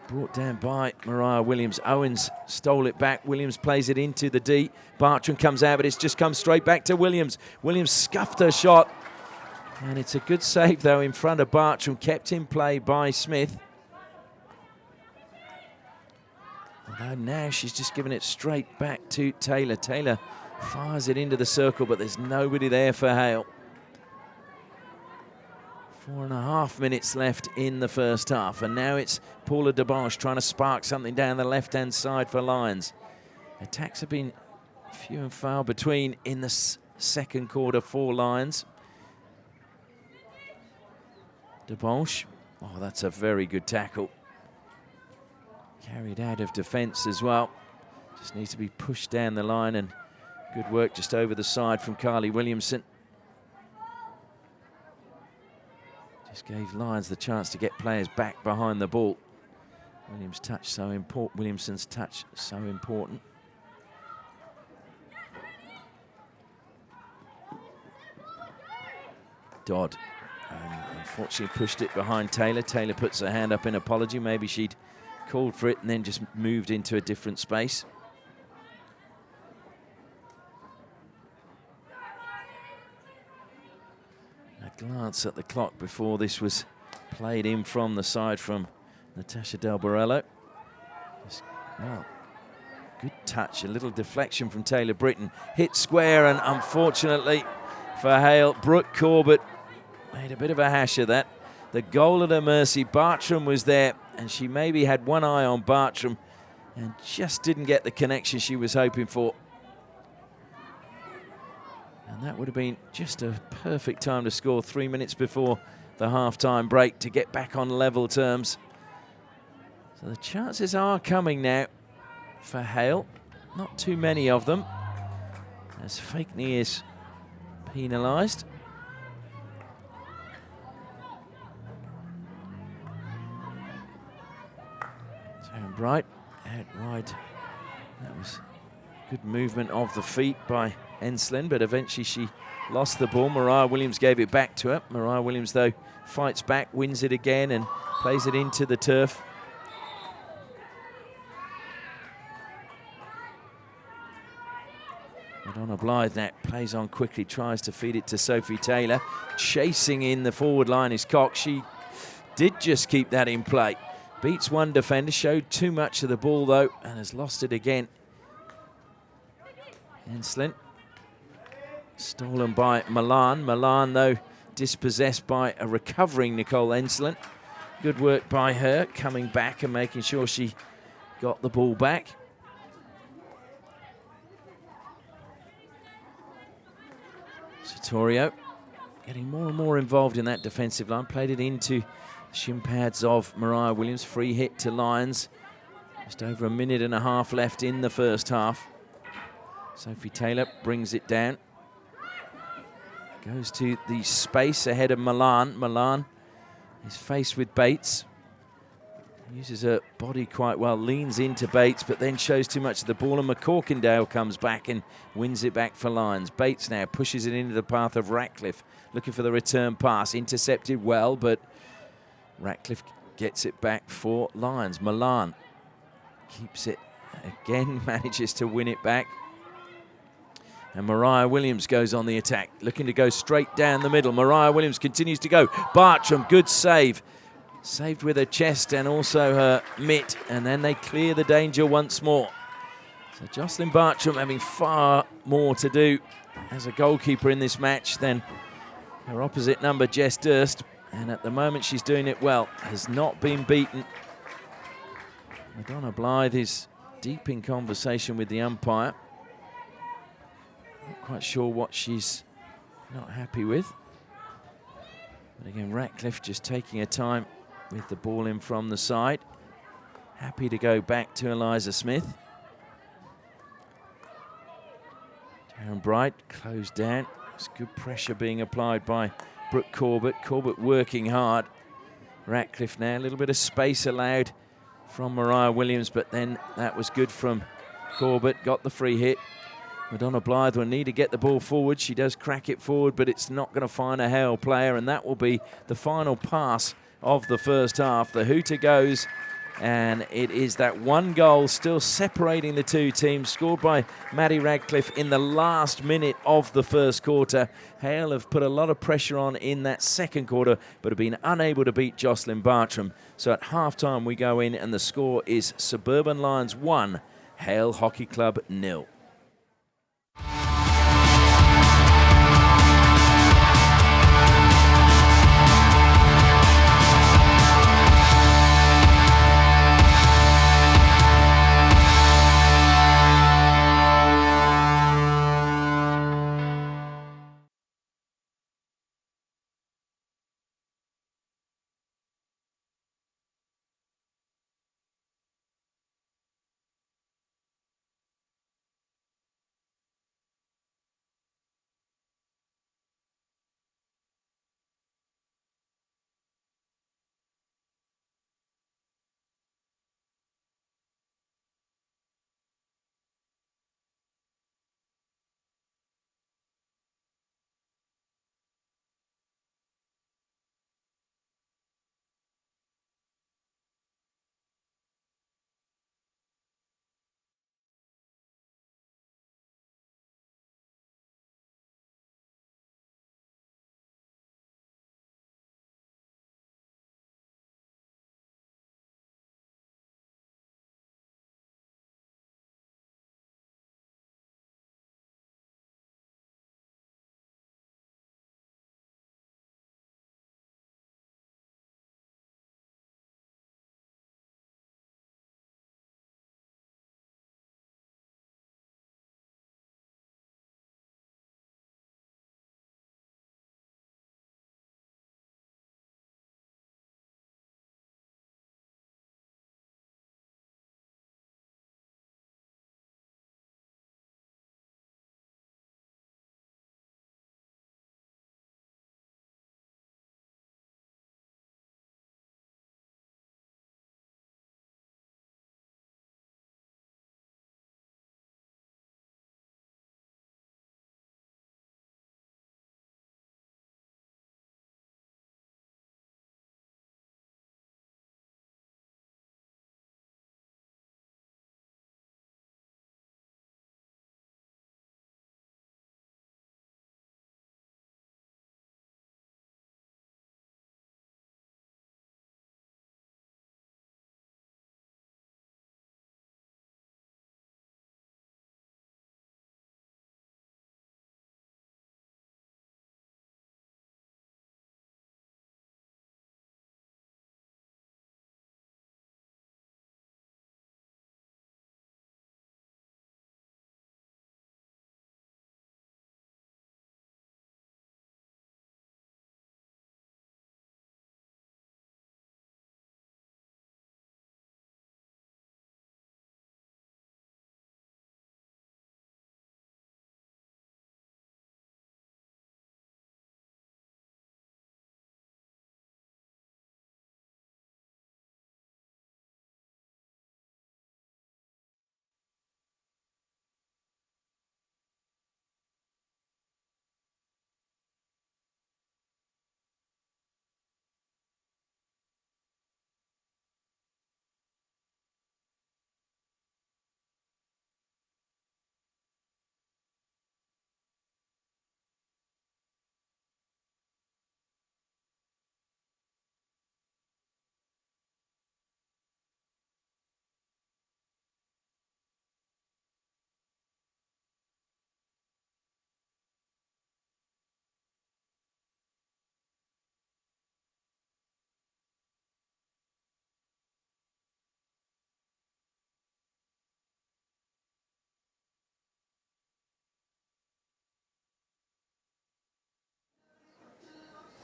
Brought down by Mariah Williams. Owens stole it back. Williams plays it into the D. Bartram comes out, but it's just come straight back to Williams. Williams scuffed her shot. And it's a good save, though, in front of Bartram. Kept in play by Smith. Although now she's just given it straight back to Taylor. Taylor fires it into the circle, but there's nobody there for Hale. 4.5 minutes left in the first half, and now it's Paula DeBanche trying to spark something down the left-hand side for Lions. Attacks have been few and far between in the second quarter for Lions. DeBanche, oh, that's a very good tackle. Carried out of defence as well. Just needs to be pushed down the line, and good work just over the side from Carly Williamson. Just gave Lions the chance to get players back behind the ball. Williamson's touch so important. Dodd unfortunately pushed it behind Taylor. Taylor puts her hand up in apology. Maybe she'd called for it and then just moved into a different space. A glance at the clock before this was played in from the side from Natasha Del Borello. Well, good touch, a little deflection from Taylor Britton. Hit square, and unfortunately for Hale, Brooke Corbett made a bit of a hash of that. The goal at her mercy, Bartram was there, and she maybe had one eye on Bartram and just didn't get the connection she was hoping for. And that would have been just a perfect time to score 3 minutes before the half-time break to get back on level terms. So the chances are coming now for Hale. not too many of them, as Fakeney is penalised. Taryn Bright out wide. That was good movement of the feet by Enslin, but eventually she lost the ball. Mariah Williams gave it back to her. Mariah Williams, though, fights back, wins it again, and plays it into the turf. Madonna Blythe now plays on quickly, tries to feed it to Sophie Taylor. Chasing in the forward line is Cox. She did just keep that in play. Beats one defender, showed too much of the ball, though, and has lost it again. Enslin. Stolen by Milan. Milan, though, dispossessed by a recovering Nicole Enslin. Good work by her, coming back and making sure she got the ball back. Satorio getting more and more involved in that defensive line. Played it into shin pads of Mariah Williams. Free hit to Lions. Just over a minute and a half left in the first half. Sophie Taylor brings it down. Goes to the space ahead of Milan. Milan is faced with Bates. Uses her body quite well, leans into Bates, but then shows too much of the ball, and McCorkindale comes back and wins it back for Lions. Bates now pushes it into the path of Ratcliffe, looking for the return pass. Intercepted well, but Ratcliffe gets it back for Lions. Milan keeps it again, manages to win it back. And Mariah Williams goes on the attack, looking to go straight down the middle. Mariah Williams continues to go. Bartram, good save. Saved with her chest and also her mitt, and then they clear the danger once more. So Jocelyn Bartram having far more to do as a goalkeeper in this match than her opposite number, Jess Durst. And at the moment she's doing it well, has not been beaten. Madonna Blythe is deep in conversation with the umpire. Not quite sure what she's not happy with. But again, Ratcliffe just taking her time with the ball in from the side. Happy to go back to Eliza Smith. Taryn Bright closed down. There's good pressure being applied by Brooke Corbett. Corbett working hard. Ratcliffe now, a little bit of space allowed from Mariah Williams, but then that was good from Corbett. Got the free hit. Madonna Blythe will need to get the ball forward. She does crack it forward, but it's not going to find a Hale player, and that will be the final pass of the first half. The hooter goes, and it is that one goal still separating the two teams, scored by Maddie Radcliffe in the last minute of the first quarter. Hale have put a lot of pressure on in that second quarter, but have been unable to beat Jocelyn Bartram. So at halftime we go in, and the score is Suburban Lions 1, Hale Hockey Club 0.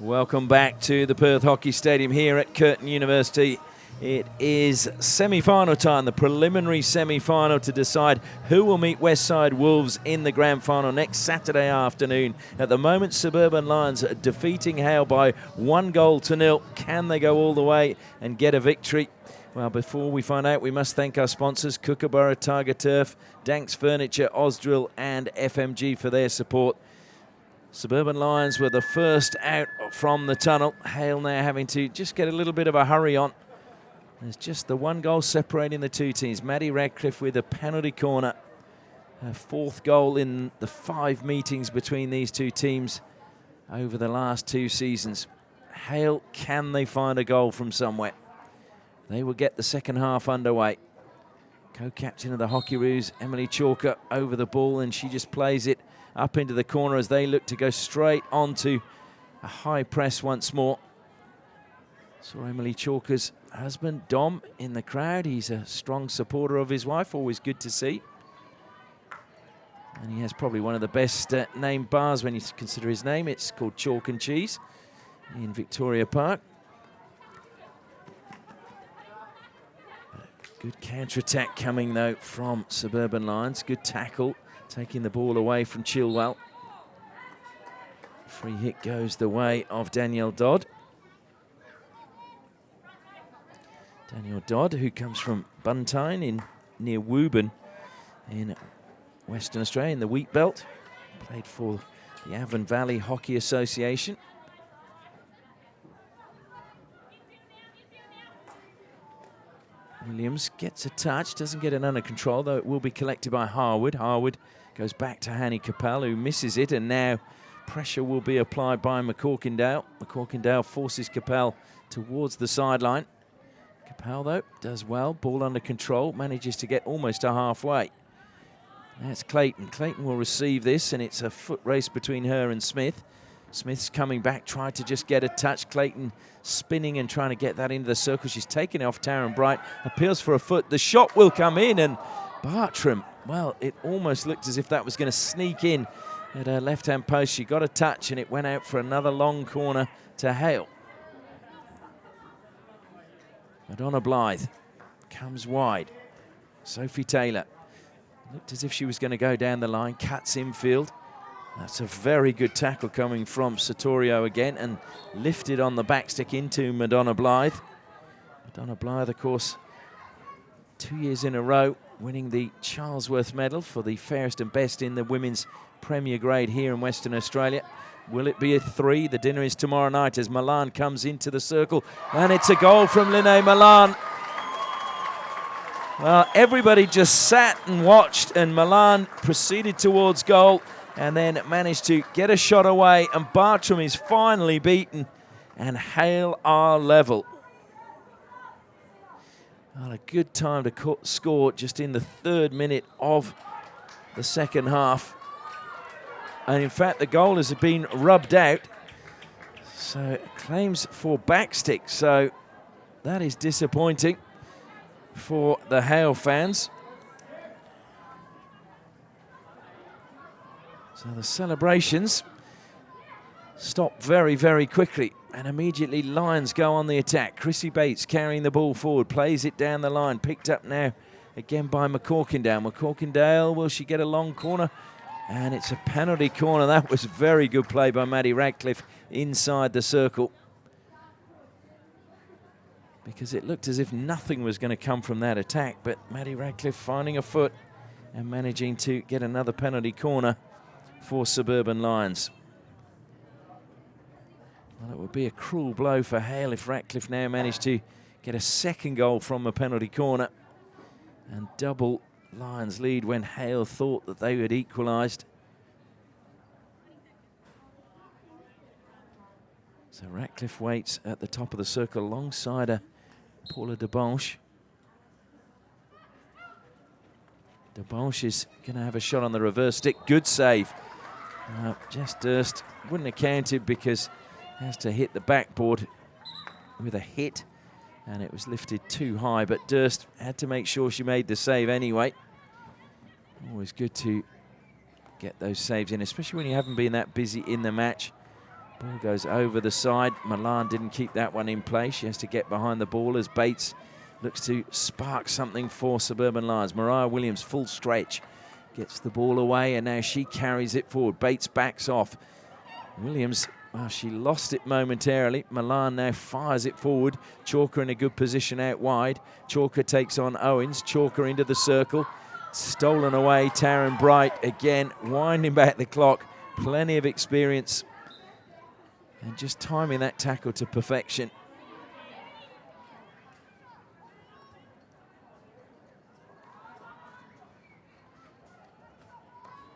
Welcome back to the Perth Hockey Stadium here at Curtin University. It is semi-final time, the preliminary semi-final to decide who will meet Westside Wolves in the grand final next Saturday afternoon. At the moment, Suburban Lions are defeating Hale by 1-0. Can they go all the way and get a victory? Well, before we find out, we must thank our sponsors, Kookaburra, Tiger Turf, Danks Furniture, Ausdrill and FMG for their support. Suburban Lions were the first out from the tunnel. Hale now having to just get a little bit of a hurry on. There's just the 1 goal separating the two teams. Maddie Radcliffe with a penalty corner. Her 4th goal in the 5 meetings between these two teams over the last 2 seasons. Hale, can they find a goal from somewhere? They will get the second half underway. Co-captain of the Hockeyroos, Emily Chalker, over the ball, and she just plays it up into the corner as they look to go straight onto a high press once more. Saw Emily Chalker's husband, Dom, in the crowd. He's a strong supporter of his wife, always good to see. And he has probably one of the best named bars when you consider his name. It's called Chalk and Cheese in Victoria Park. Good counter-attack coming, though, from Suburban Lions. Good tackle, taking the ball away from Chilwell. Free hit goes the way of Danielle Dodd. Danielle Dodd, who comes from Buntine near Woburn in Western Australia, in the Wheat Belt. Played for the Avon Valley Hockey Association. Williams gets a touch, doesn't get it under control, though it will be collected by Harwood. Harwood goes back to Hanny Capel, who misses it, and now pressure will be applied by McCorkindale. McCorkindale forces Capel towards the sideline. Capel, though, does well, ball under control, manages to get almost to halfway. That's Clayton. Clayton will receive this, and it's a foot race between her and Smith. Smith's coming back, tried to just get a touch. Clayton spinning and trying to get that into the circle. She's taken it off Taryn Bright, appeals for a foot. The shot will come in, and Bartram, well, it almost looked as if that was going to sneak in at her left-hand post. She got a touch, and it went out for another long corner to Hale. Madonna Blythe comes wide. Sophie Taylor looked as if she was going to go down the line, cuts infield. That's a very good tackle coming from Satorio again, and lifted on the backstick into Madonna Blythe. Madonna Blythe, of course, 2 years in a row winning the Charlesworth Medal for the fairest and best in the women's Premier Grade here in Western Australia. Will it be a 3? The dinner is tomorrow night as Milan comes into the circle, and it's a goal from Linnae Milan. Well, everybody just sat and watched, and Milan proceeded towards goal and then managed to get a shot away, and Bartram is finally beaten, and Hale are level. Well, a good time to score just in the 3rd minute of the second half. And in fact, the goal has been rubbed out. So claims for backstick. So that is disappointing for the Hale fans. So the celebrations stop very, very quickly, and immediately Lions go on the attack. Chrissy Bates carrying the ball forward, plays it down the line, picked up now again by McCorkindale. McCorkindale, will she get a long corner? And it's a penalty corner. That was very good play by Maddie Radcliffe inside the circle, because it looked as if nothing was going to come from that attack, but Maddie Radcliffe finding a foot and managing to get another penalty corner for Suburban Lions. Well, it would be a cruel blow for Hale if Radcliffe now managed to get a second goal from a penalty corner and double Lions lead when Hale thought that they had equalised. So Radcliffe waits at the top of the circle alongside a Paula DeBanche. DeBanche is going to have a shot on the reverse stick. Good save. Just Durst wouldn't have counted because he has to hit the backboard with a hit, and it was lifted too high, but Durst had to make sure she made the save anyway. Always good to get those saves in, especially when you haven't been that busy in the match. Ball goes over the side. Milan didn't keep that one in place. She has to get behind the ball as Bates looks to spark something for Suburban Lions. Mariah Williams, full stretch, gets the ball away, and now she carries it forward. Bates backs off. Williams, well, she lost it momentarily. Milan now fires it forward. Chalker in a good position out wide. Chalker takes on Owens. Chalker into the circle. Stolen away. Taryn Bright again winding back the clock. Plenty of experience. And just timing that tackle to perfection.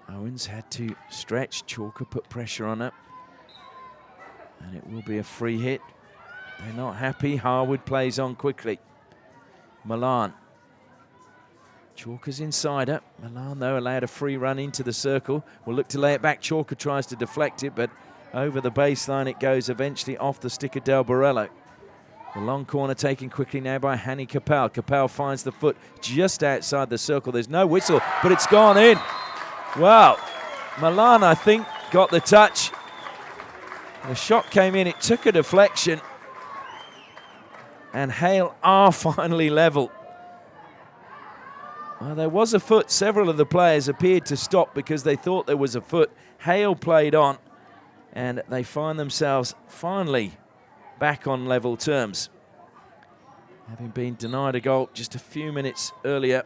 Owens had to stretch. Chalker put pressure on her. And it will be a free hit. They're not happy. Harwood plays on quickly. Milan. Chalker's inside her. Milan, though, allowed a free run into the circle. Will look to lay it back. Chalker tries to deflect it, but over the baseline it goes, eventually off the stick of Del Borello. The long corner taken quickly now by Hanny Capel. Capel finds the foot just outside the circle. There's no whistle, but it's gone in. Wow. Milan, I think, got the touch. The shot came in, it took a deflection. And Hale are finally level. Well, there was a foot. Several of the players appeared to stop because they thought there was a foot. Hale played on, and they find themselves finally back on level terms, having been denied a goal just a few minutes earlier.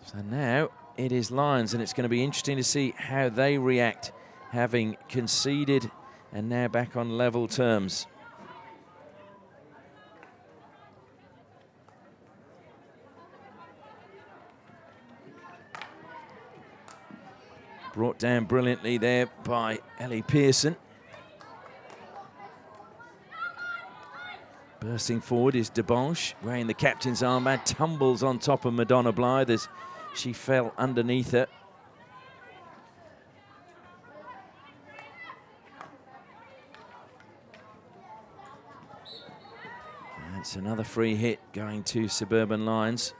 So now it is Lions, and it's going to be interesting to see how they react, having conceded and now back on level terms. Brought down brilliantly there by Ellie Pearson. Bursting forward is DeBanche, wearing the captain's armband, tumbles on top of Madonna Blythe as she fell underneath her. That's another free hit going to Suburban Lions.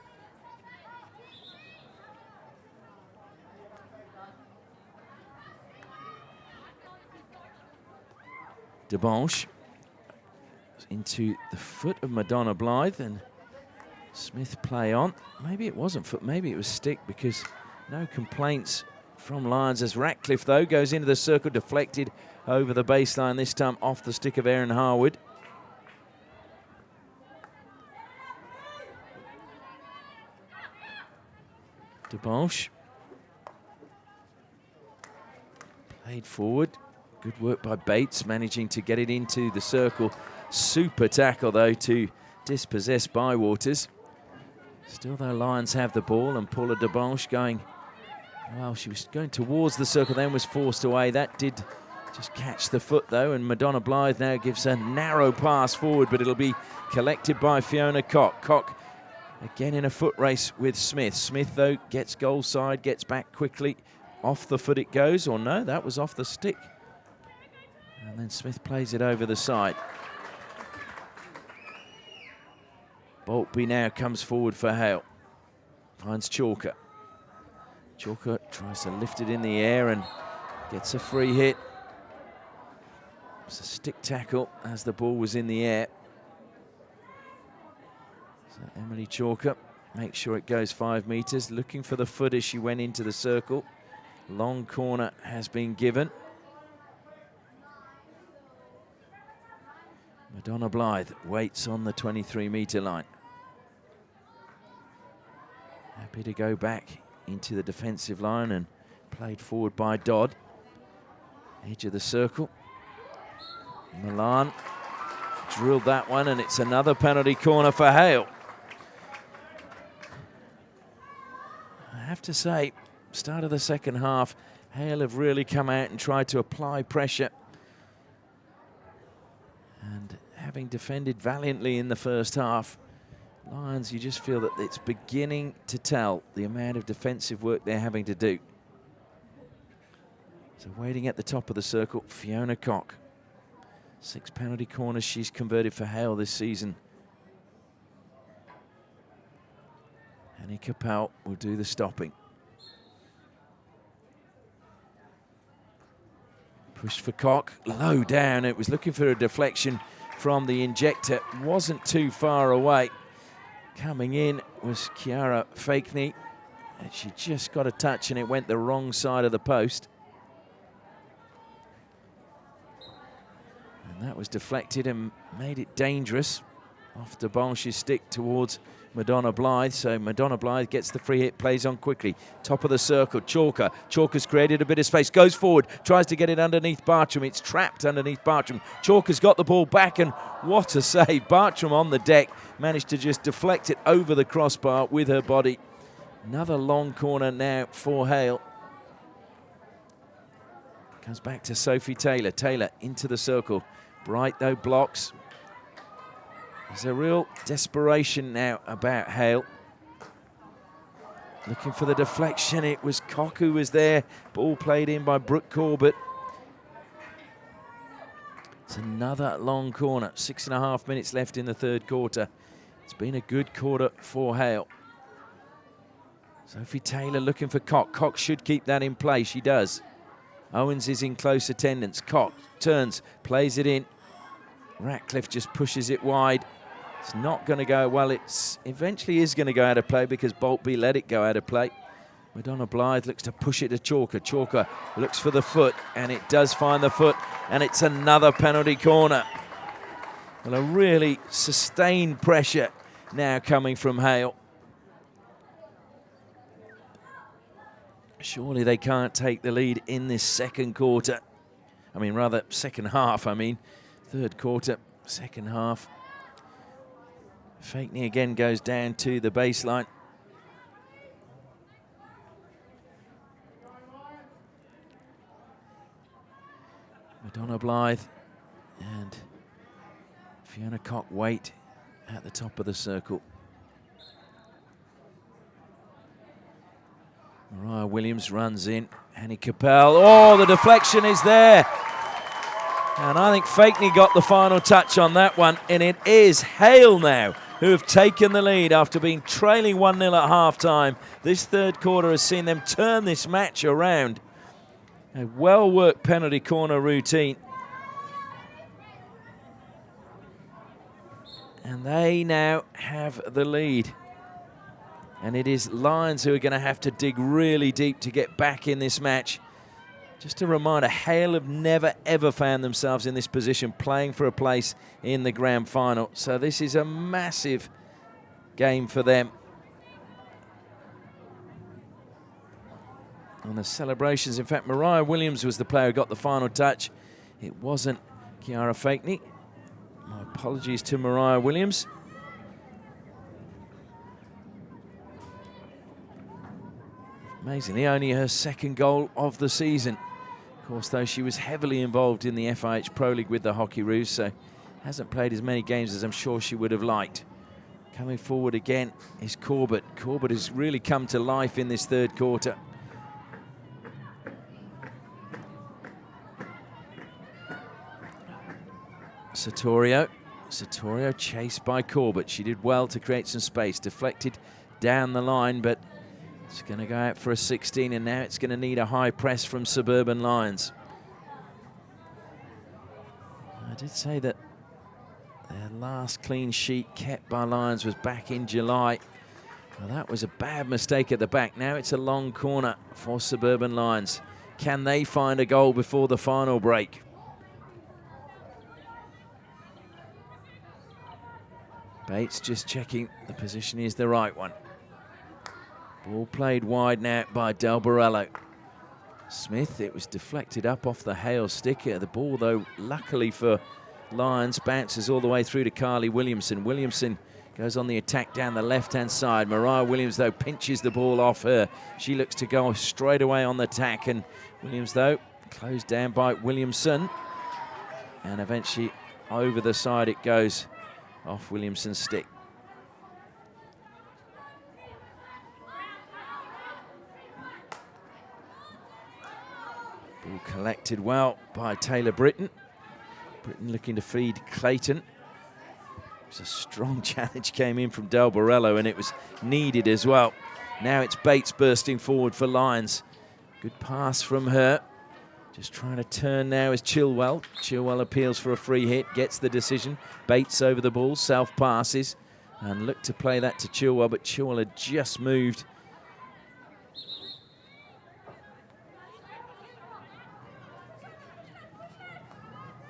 DeBanche into the foot of Madonna Blythe, and Smith play on. Maybe it wasn't foot, maybe it was stick, because no complaints from Lions as Ratcliffe, though, goes into the circle, deflected over the baseline, this time off the stick of Erin Harwood. DeBanche played forward. Good work by Bates, managing to get it into the circle. Super tackle, though, to dispossess Bywaters. Still, though, Lions have the ball, and Paula DeBanche going, well, she was going towards the circle, then was forced away. That did just catch the foot, though, and Madonna Blythe now gives a narrow pass forward, but it'll be collected by Fiona Cock. Cock again in a foot race with Smith. Smith, though, gets goal side, gets back quickly. Off the foot it goes, or no, that was off the stick. And then Smith plays it over the side. Boltby now comes forward for Hale. Finds Chalker. Chalker tries to lift it in the air and gets a free hit. It's a stick tackle as the ball was in the air. So Emily Chalker makes sure it goes 5 meters, looking for the foot as she went into the circle. Long corner has been given. Madonna Blythe waits on the 23-meter line. Happy to go back into the defensive line and played forward by Dodd. Edge of the circle. Milan drilled that one, and it's another penalty corner for Hale. I have to say, start of the second half, Hale have really come out and tried to apply pressure. And having defended valiantly in the first half, Lions, you just feel that it's beginning to tell the amount of defensive work they're having to do. So waiting at the top of the circle, Fiona Cock. 6 penalty corners she's converted for Hale this season. Annie Capel will do the stopping. Pushed for Cock, low down. It was looking for a deflection from the injector. Wasn't too far away. Coming in was Kiara Fakeney. And she just got a touch and it went the wrong side of the post. And that was deflected and made it dangerous. Off de Banche's stick towards Madonna Blythe. So Madonna Blythe gets the free hit, plays on quickly. Top of the circle, Chalker. Chalker's created a bit of space, goes forward, tries to get it underneath Bartram. It's trapped underneath Bartram. Chalker's got the ball back and what a save. Bartram on the deck managed to just deflect it over the crossbar with her body. Another long corner now for Hale. Comes back to Sophie Taylor. Taylor into the circle. Bright though blocks. There's a real desperation now about Hale. Looking for the deflection. It was Cock who was there. Ball played in by Brooke Corbett. It's another long corner. 6.5 minutes left in the third quarter. It's been a good quarter for Hale. Sophie Taylor looking for Cock. Cock should keep that in play. She does. Owens is in close attendance. Cock turns, plays it in. Ratcliffe just pushes it wide. It's not going to go well. It eventually is going to go out of play because Boltby let it go out of play. Madonna Blythe looks to push it to Chalker. Chalker looks for the foot, and it does find the foot, and it's another penalty corner. Well, a really sustained pressure now coming from Hale. Surely they can't take the lead in this second quarter. I mean, rather, second half, I mean. Third quarter, second half. Fakeney again goes down to the baseline. Madonna Blythe and Fiona Cock-Waite at the top of the circle. Mariah Williams runs in. Annie Capel. Oh, the deflection is there. And I think Fakeney got the final touch on that one. And it is Hale now who have taken the lead after being trailing 1-0 at halftime. This third quarter has seen them turn this match around. A well-worked penalty corner routine. And they now have the lead. And it is Lions who are going to have to dig really deep to get back in this match. Just a reminder, Hale have never, ever found themselves in this position playing for a place in the grand final. So this is a massive game for them. And the celebrations, in fact, Mariah Williams was the player who got the final touch. It wasn't Kiara Fakeney. My apologies to Mariah Williams. Amazingly, only her second goal of the season. Of course, though, she was heavily involved in the FIH Pro League with the Hockeyroos, so hasn't played as many games as I'm sure she would have liked. Coming forward again is Corbett. Corbett has really come to life in this third quarter. Satorio. Satorio chased by Corbett. She did well to create some space. Deflected down the line, but it's going to go out for a 16, and now it's going to need a high press from Suburban Lions. I did say that their last clean sheet kept by Lions was back in July. Well, that was a bad mistake at the back. Now it's a long corner for Suburban Lions. Can they find a goal before the final break? Bates just checking the position is the right one. Ball played wide now by Del Borello. Smith, it was deflected up off the Hale stick. The ball, though, luckily for Lions, bounces all the way through to Carly Williamson. Williamson goes on the attack down the left-hand side. Mariah Williams, though, pinches the ball off her. She looks to go straight away on the attack, and Williams, though, closed down by Williamson. And eventually over the side it goes off Williamson's stick. Ball collected well by Taylor Britton. Britton looking to feed Clayton. It was a strong challenge came in from Del Borello, and it was needed as well. Now it's Bates bursting forward for Lions. Good pass from her. Just trying to turn now is Chilwell. Chilwell appeals for a free hit, gets the decision. Bates over the ball, self passes, and looked to play that to Chilwell, but Chilwell had just moved.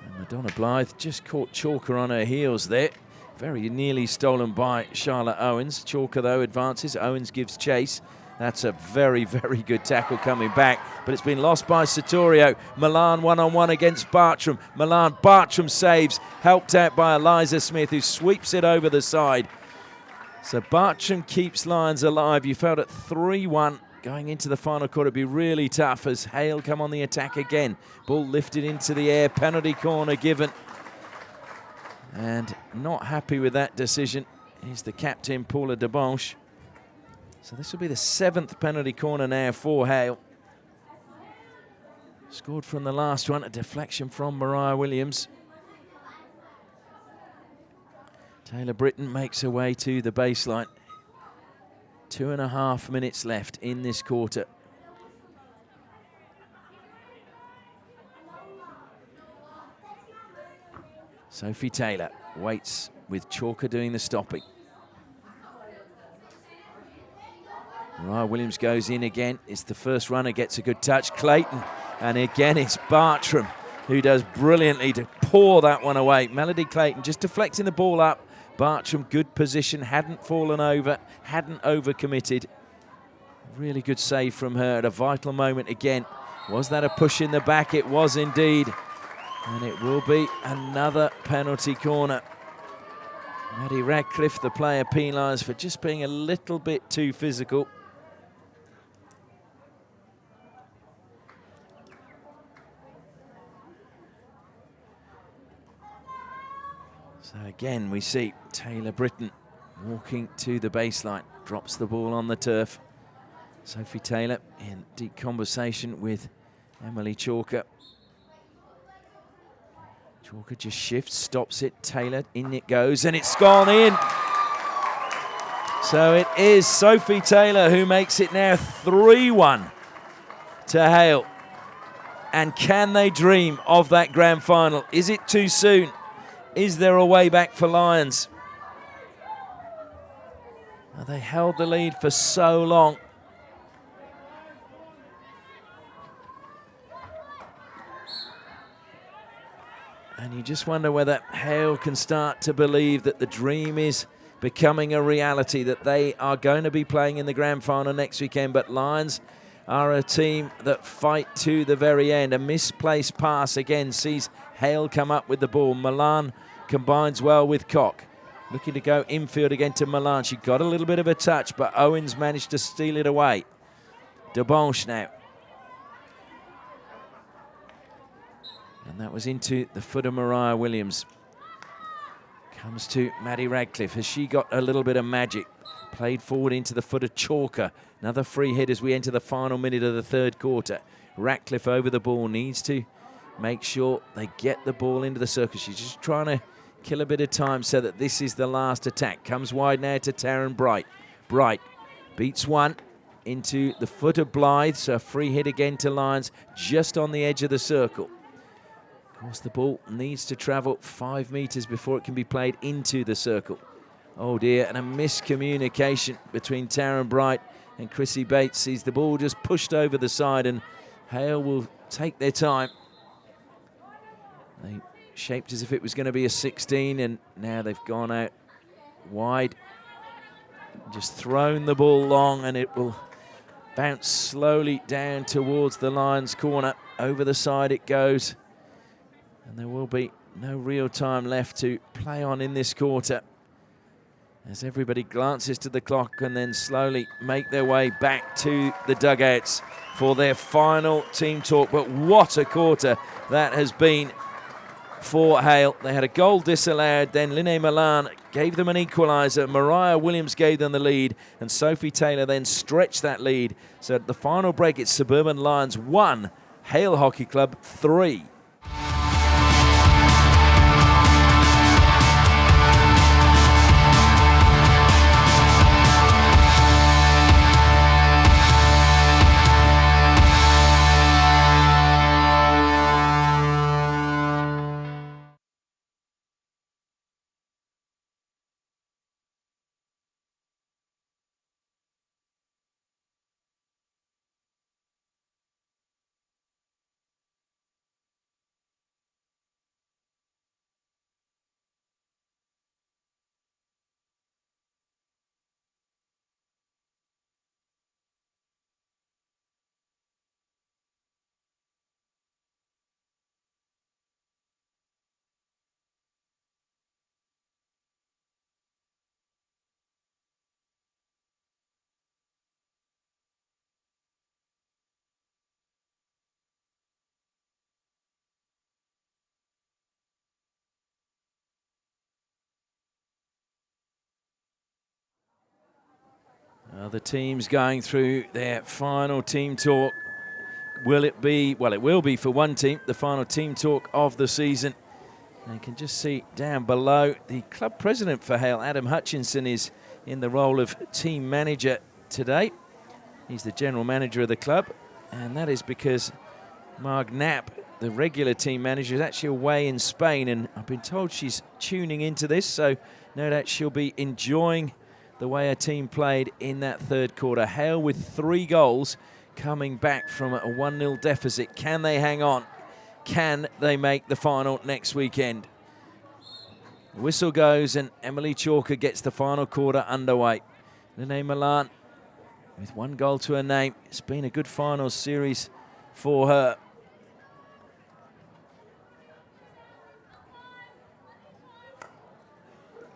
And Madonna Blythe just caught Chalker on her heels there. Very nearly stolen by Charlotte Owens. Chalker, though, advances. Owens gives chase. That's a very, very good tackle coming back, but it's been lost by Satorio. Milan one-on-one against Bartram. Bartram saves, helped out by Eliza Smith, who sweeps it over the side. So Bartram keeps Lions alive. You felt at 3-1 going into the final quarter. It'd be really tough as Hale come on the attack again. Ball lifted into the air, penalty corner given. And not happy with that decision is the captain, Paula Debanche. So this will be the 7th penalty corner now for Hale. Scored from the last one, a deflection from Mariah Williams. Taylor Britton makes her way to the baseline. 2.5 minutes left in this quarter. Sophie Taylor waits with Chalker doing the stopping. Mariah Williams goes in again. It's the first runner, gets a good touch. Clayton, and again it's Bartram who does brilliantly to pour that one away. Melody Clayton just deflecting the ball up. Bartram, good position, hadn't fallen over, hadn't overcommitted. Really good save from her at a vital moment again. Was that a push in the back? It was indeed. And it will be another penalty corner. Maddie Radcliffe, the player, penalised for just being a little bit too physical. So again, we see Taylor Britton walking to the baseline, drops the ball on the turf. Sophie Taylor in deep conversation with Emily Chalker. Chalker just shifts, stops it. Taylor, in it goes, and it's gone in. So it is Sophie Taylor who makes it now 3-1 to Hale. And can they dream of that grand final? Is it too soon? Is there a way back for Lions? They held the lead for so long. And you just wonder whether Hale can start to believe that the dream is becoming a reality, that they are going to be playing in the grand final next weekend. But Lions are a team that fight to the very end. A misplaced pass again sees Hale come up with the ball. Milan combines well with Koch. Looking to go infield again to Milan. She got a little bit of a touch, but Owens managed to steal it away. Debanche now. And that was into the foot of Mariah Williams. Comes to Maddie Radcliffe. Has she got a little bit of magic? Played forward into the foot of Chalker. Another free hit as we enter the final minute of the third quarter. Radcliffe over the ball, needs to make sure they get the ball into the circle. She's just trying to kill a bit of time so that this is the last attack. Comes wide now to Taryn Bright. Bright beats one into the foot of Blythe, so a free hit again to Lions just on the edge of the circle. Of course, the ball needs to travel 5 meters before it can be played into the circle. Oh dear, and a miscommunication between Taryn Bright and Chrissy Bates. Sees the ball just pushed over the side, and Hale will take their time. They shaped as if it was going to be a 16, and now they've gone out wide. Just thrown the ball long, and it will bounce slowly down towards the Lions' corner. Over the side it goes. And there will be no real time left to play on in this quarter, as everybody glances to the clock and then slowly make their way back to the dugouts for their final team talk. But what a quarter that has been for Hale. They had a goal disallowed, then Linnae Milan gave them an equaliser. Mariah Williams gave them the lead, and Sophie Taylor then stretched that lead. So at the final break, it's Suburban Lions 1, Hale Hockey Club 3. The team's going through their final team talk. Will it be? Well, it will be for one team, the final team talk of the season. And you can just see down below, the club president for Hale, Adam Hutchinson, is in the role of team manager today. He's the general manager of the club, and that is because Marg Knapp, the regular team manager, is actually away in Spain, and I've been told she's tuning into this, so no doubt she'll be enjoying the way her team played in that third quarter. Hale with 3 goals coming back from a 1-0 deficit. Can they hang on? Can they make the final next weekend? The whistle goes and Emily Chalker gets the final quarter underway. Lene Milan with 1 goal to her name. It's been a good finals series for her.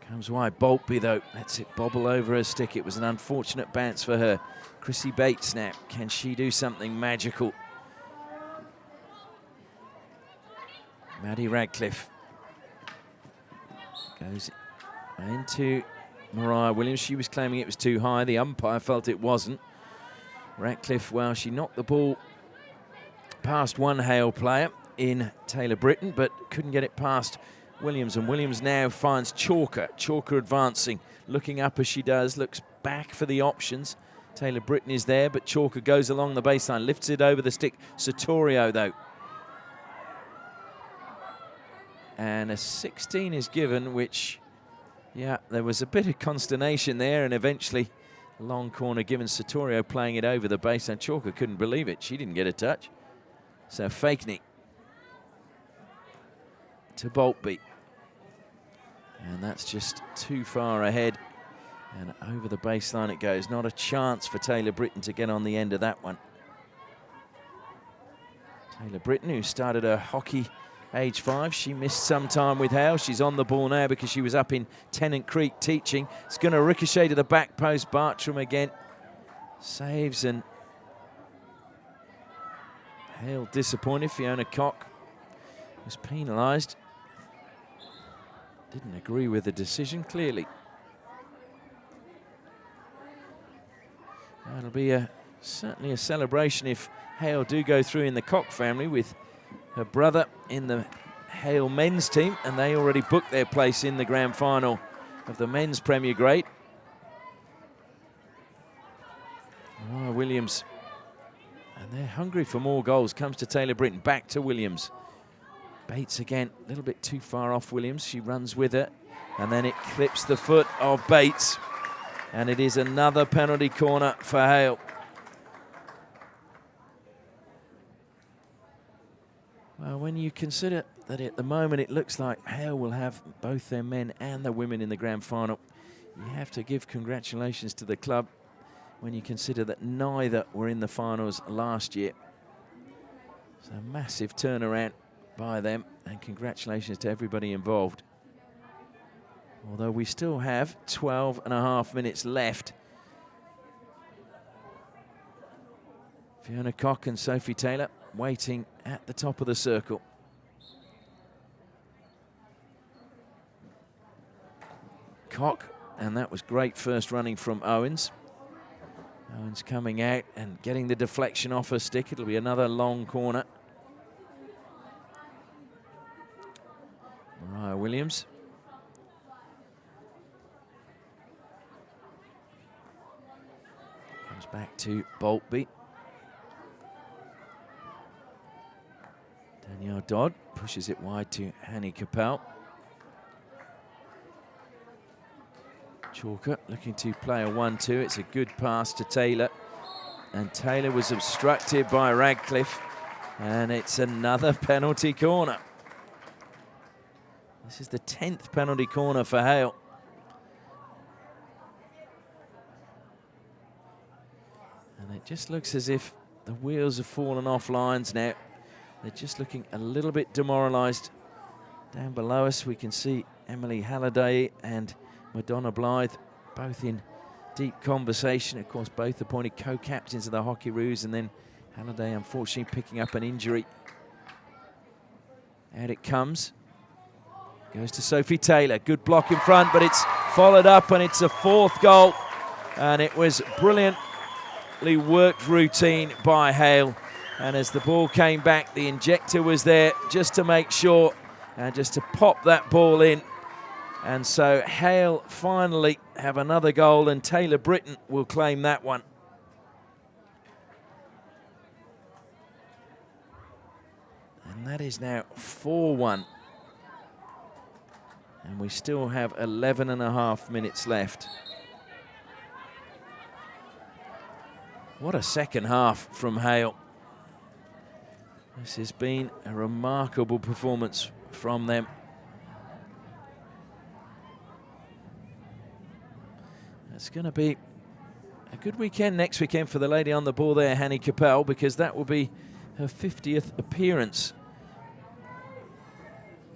Comes wide. Boltby, though, lets it bobble over her stick. It was an unfortunate bounce for her. Chrissy Bates now. Can she do something magical? Maddie Radcliffe goes into Mariah Williams. She was claiming it was too high. The umpire felt it wasn't. Radcliffe, well, she knocked the ball past one Hale player in Taylor Britton, but couldn't get it past Williams, and Williams now finds Chalker. Chalker advancing, looking up as she does, looks back for the options. Taylor Britton is there, but Chalker goes along the baseline, lifts it over the stick. Sotorio, though. And a 16 is given, which, yeah, there was a bit of consternation there, and eventually a long corner given. Sotorio playing it over the baseline. Chalker couldn't believe it. She didn't get a touch. So Fakeney to Boltby, and that's just too far ahead, and over the baseline it goes. Not a chance for Taylor Britton to get on the end of that one. Taylor Britton, who started her hockey age 5, she missed some time with Hale. She's on the ball now because she was up in Tennant Creek teaching. It's going to ricochet to the back post. Bartram again saves, and Hale disappointed. Fiona Cock was penalised. Didn't agree with the decision, clearly. That'll be certainly a celebration if Hale do go through in the Cock family, with her brother in the Hale men's team, and they already booked their place in the grand final of the men's Premier Grade. Mariah Williams, and they're hungry for more goals. Comes to Taylor Britton, back to Williams. Bates again, a little bit too far off Williams. She runs with it, and then it clips the foot of Bates. And it is another penalty corner for Hale. Well, when you consider that at the moment it looks like Hale will have both their men and the women in the grand final, you have to give congratulations to the club when you consider that neither were in the finals last year. It's a massive turnaround by them, and congratulations to everybody involved. Although we still have 12.5 minutes left. Fiona Cock and Sophie Taylor waiting at the top of the circle. Cock, and that was great first running from Owens. Owens coming out and getting the deflection off her stick. It'll be another long corner. Mariah Williams. Comes back to Boltby. Danielle Dodd pushes it wide to Hanny Capel. Chalker looking to play a 1-2. It's a good pass to Taylor, and Taylor was obstructed by Radcliffe, and it's another penalty corner. This is the 10th penalty corner for Hale. And it just looks as if the wheels have fallen off Lions now. They're just looking a little bit demoralised. Down below us we can see Emily Halliday and Madonna Blythe both in deep conversation. Of course, both appointed co-captains of the Hockeyroos, and then Halliday unfortunately picking up an injury. Out it comes. Goes to Sophie Taylor. Good block in front, but it's followed up, and it's a 4th goal And it was brilliantly worked routine by Hale. And as the ball came back, the injector was there just to make sure and just to pop that ball in. And so Hale finally have another goal, and Taylor Britton will claim that one. And that is now 4-1. And we still have 11.5 minutes left. What a second half from Hale. This has been a remarkable performance from them. It's going to be a good weekend next weekend for the lady on the ball there, Hanny Capel, because that will be her 50th appearance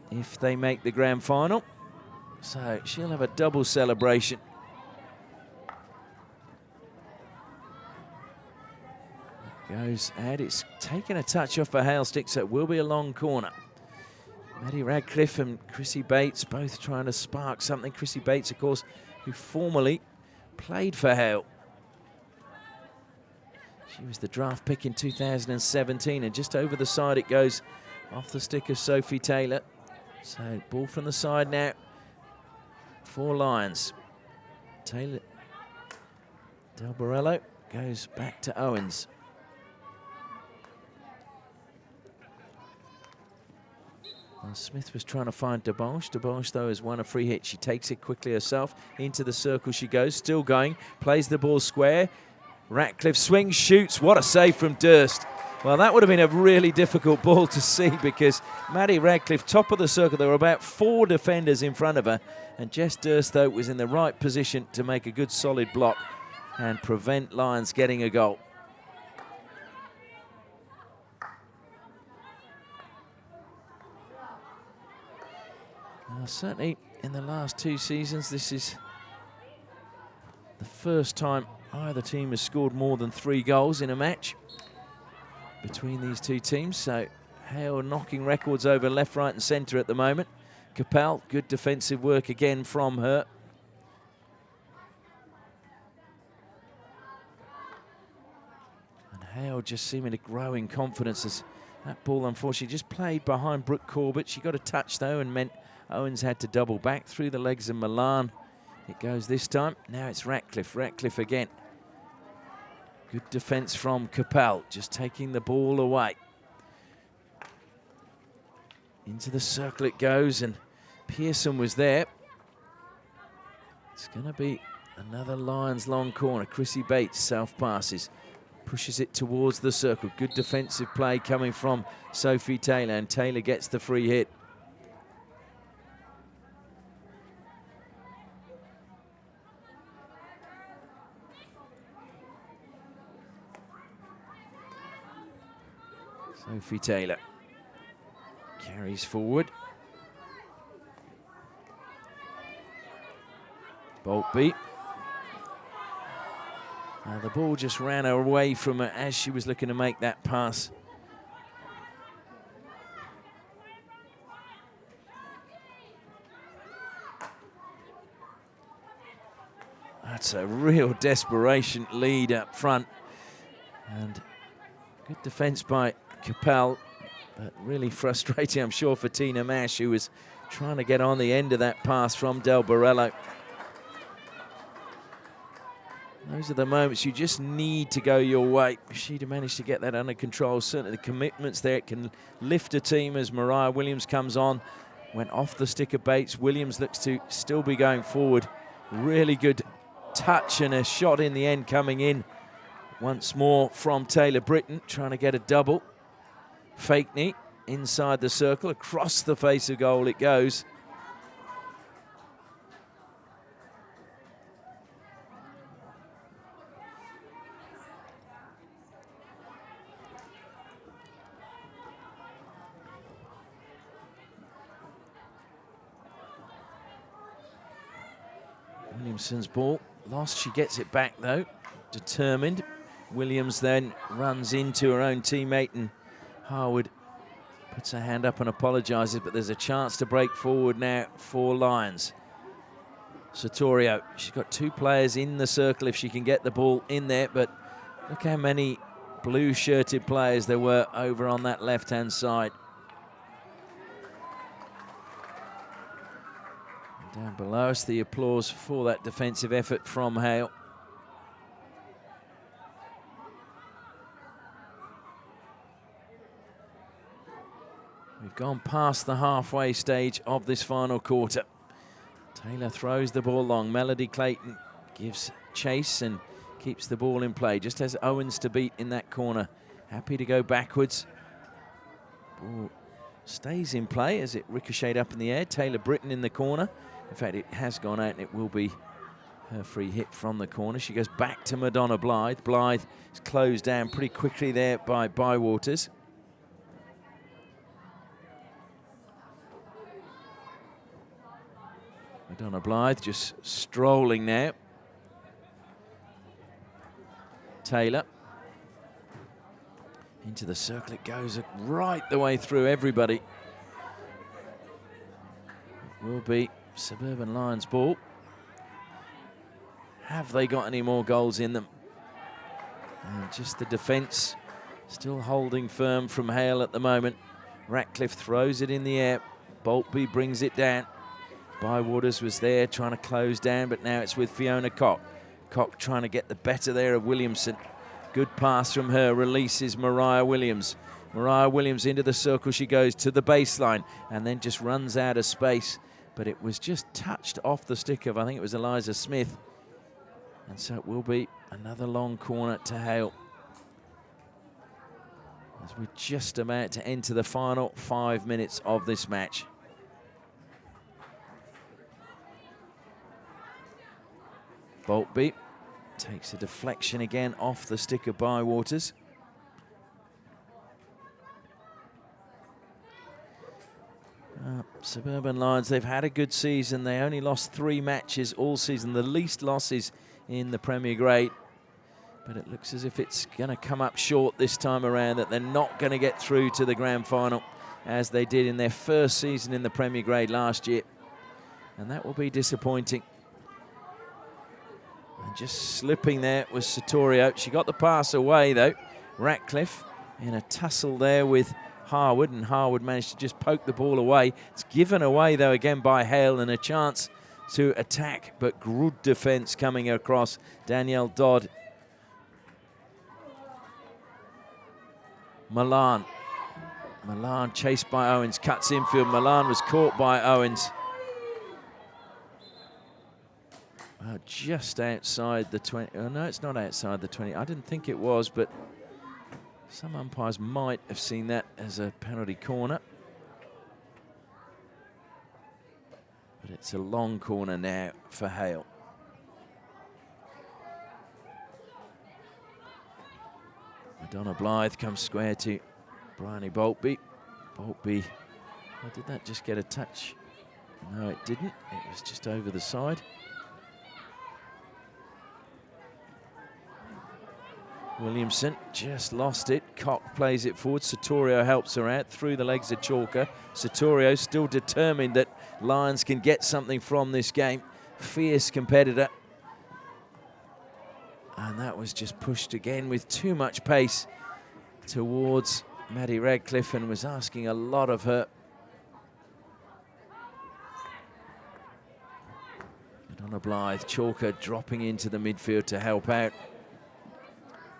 if they make the grand final. So she'll have a double celebration. Goes out, it's taken a touch off a Hale stick, so it will be a long corner. Maddie Radcliffe and Chrissy Bates both trying to spark something. Chrissy Bates, of course, who formerly played for Hale. She was the draft pick in 2017, and just over the side it goes off the stick of Sophie Taylor. So ball from the side now for Lions. Taylor, Del Borello goes back to Owens. Well, Smith was trying to find DeBosch. DeBosch, though, has won a free hit. She takes it quickly herself. Into the circle she goes, still going. Plays the ball square. Ratcliffe swings, shoots. What a save from Durst. Well, that would have been a really difficult ball to see because Maddie Radcliffe, top of the circle, there were about 4 defenders in front of her. And Jess Durst, though, was in the right position to make a good solid block and prevent Lions getting a goal. Well, certainly in the last 2 seasons, this is the first time either team has scored more than 3 goals in a match between these 2 teams. So Hale knocking records over left, right and centre at the moment. Capel, good defensive work again from her. And Hale just seeming to grow in confidence as that ball unfortunately just played behind Brooke Corbett. She got a touch though and meant Owens had to double back through the legs of Milan. It goes this time. Now it's Ratcliffe. Ratcliffe again. Good defence from Capel, just taking the ball away. Into the circle it goes, and Pearson was there. It's going to be another Lions long corner. Chrissy Bates self-passes. Pushes it towards the circle. Good defensive play coming from Sophie Taylor, and Taylor gets the free hit. Sophie Taylor carries forward. Boltby. The ball just ran away from her as she was looking to make that pass. That's a real desperation lead up front. And good defence by Capel, but really frustrating, I'm sure, for Tina Mash, who was trying to get on the end of that pass from Del Borello. Those are the moments you just need to go your way. She'd have managed to get that under control. Certainly the commitments there, it can lift a team as Mariah Williams comes on. Went off the stick of Bates. Williams looks to still be going forward. Really good touch and a shot in the end coming in. Once more from Taylor Britton, trying to get a double. Fakeney inside the circle, across the face of goal it goes. Williamson's ball, lost, she gets it back though, determined. Williams then runs into her own teammate and Harwood puts her hand up and apologises, but there's a chance to break forward now for Lions. Satorio. She's got 2 players in the circle if she can get the ball in there, but look how many blue-shirted players there were over on that left-hand side. And down below us, the applause for that defensive effort from Hale. We've gone past the halfway stage of this final quarter. Taylor throws the ball long. Melody Clayton gives chase and keeps the ball in play. Just has Owens to beat in that corner. Happy to go backwards. Ball stays in play as it ricocheted up in the air. Taylor Britton in the corner. In fact, it has gone out and it will be her free hit from the corner. She goes back to Madonna Blythe. Blythe is closed down pretty quickly there by Bywaters. Madonna Blythe just strolling now. Taylor. Into the circle it goes right the way through everybody. It will be Suburban Lions ball. Have they got any more goals in them? And just the defence still holding firm from Hale at the moment. Ratcliffe throws it in the air. Boltby brings it down. Bywaters was there trying to close down, but now it's with Fiona Cock. Cock trying to get the better there of Williamson. Good pass from her, releases Mariah Williams. Mariah Williams into the circle, she goes to the baseline and then just runs out of space. But it was just touched off the stick of, I think it was Eliza Smith. And so it will be another long corner to Hale. As we're just about to enter the final 5 minutes of this match. Boltby takes a deflection again off the stick of Bywaters. Suburban Lions, they've had a good season. They only lost 3 matches all season, the least losses in the Premier Grade. But it looks as if it's going to come up short this time around, that they're not going to get through to the grand final as they did in their first season in the Premier Grade last year. And that will be disappointing. And just slipping there was Satorio. She got the pass away though. Ratcliffe in a tussle there with Harwood, and Harwood managed to just poke the ball away. It's given away though again by Hale, and a chance to attack, but good defence coming across. Danielle Dodd. Milan chased by Owens, cuts infield. Milan was caught by Owens. Just outside the 20. Oh, no, it's not outside the 20. I didn't think it was, but some umpires might have seen that as a penalty corner. But it's a long corner now for Hale. Madonna Blythe comes square to Bryony Boltby. Boltby, oh, did that just get a touch? No, it didn't. It was just over the side. Williamson just lost it. Cock plays it forward. Satorio helps her out through the legs of Chalker. Satorio still determined that Lions can get something from this game. Fierce competitor. And that was just pushed again with too much pace towards Maddie Radcliffe, and was asking a lot of her. Madonna Blythe, Chalker dropping into the midfield to help out.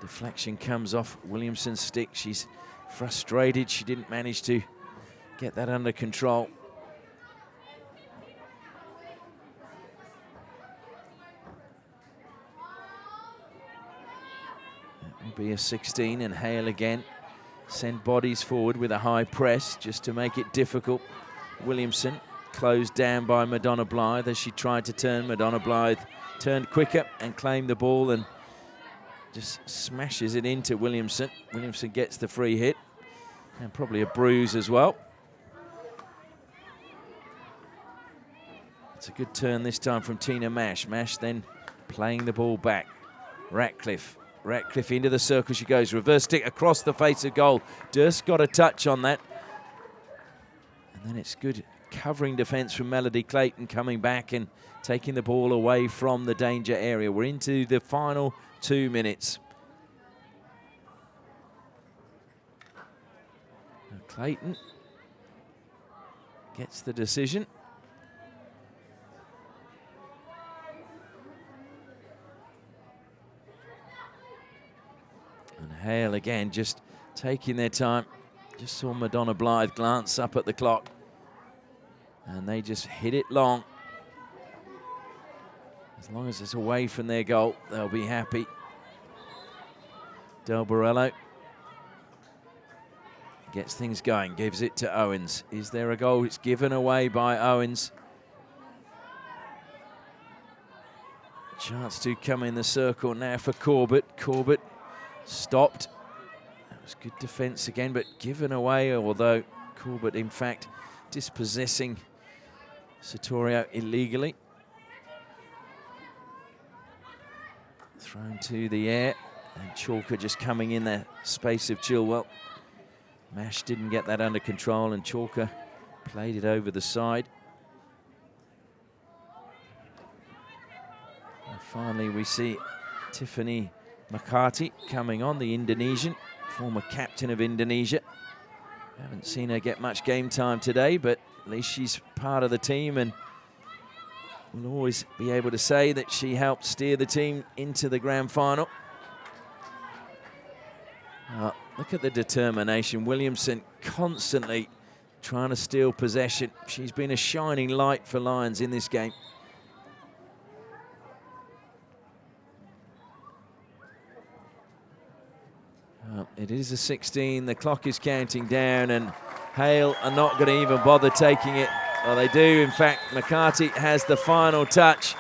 Deflection comes off Williamson's stick. She's frustrated. She didn't manage to get that under control. That will be a 16, and Hale again send bodies forward with a high press just to make it difficult. Williamson closed down by Madonna Blythe as she tried to turn. Madonna Blythe turned quicker and claimed the ball and just smashes it into Williamson. Williamson gets the free hit, and probably a bruise as well. It's a good turn this time from Tina Mash. Mash then playing the ball back. Ratcliffe into the circle she goes. Reverse stick across the face of goal. Durst got a touch on that. And then it's good covering defence from Melody Clayton coming back and taking the ball away from the danger area. We're into the final 2 minutes. Now Clayton gets the decision. And Hale again just taking their time. Just saw Madonna Blythe glance up at the clock. And they just hit it long. As long as it's away from their goal, they'll be happy. Del Borello gets things going, gives it to Owens. Is there a goal? It's given away by Owens. Chance to come in the circle now for Corbett. Corbett stopped. That was good defence again, but given away, although Corbett, in fact, dispossessing Satorio illegally. Thrown to the air, and Chalker just coming in the space of Chilwell. Mash didn't get that under control, and Chalker played it over the side. And finally, we see Tiffany McCarthy coming on, the Indonesian, former captain of Indonesia. Haven't seen her get much game time today, but at least she's part of the team, and we'll always be able to say that she helped steer the team into the grand final. Look at the determination. Williamson constantly trying to steal possession. She's been a shining light for Lions in this game. It is a 16. The clock is counting down, and Hale are not going to even bother taking it. Well, they do. In fact, McCarthy has the final touch,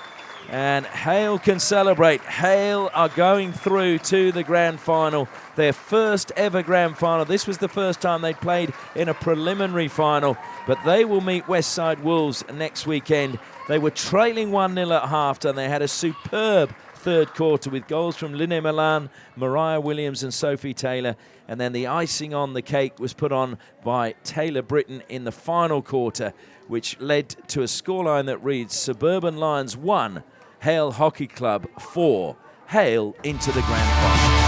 and Hale can celebrate. Hale are going through to the grand final, their first ever grand final. This was the first time they played in a preliminary final, but they will meet Westside Wolves next weekend. They were trailing 1-0 at half-time. They had a superb third quarter with goals from Linne Milan, Mariah Williams and Sophie Taylor, and then the icing on the cake was put on by Taylor Britton in the final quarter, which led to a scoreline that reads Suburban Lions 1, Hale Hockey Club 4. Hale into the grand final.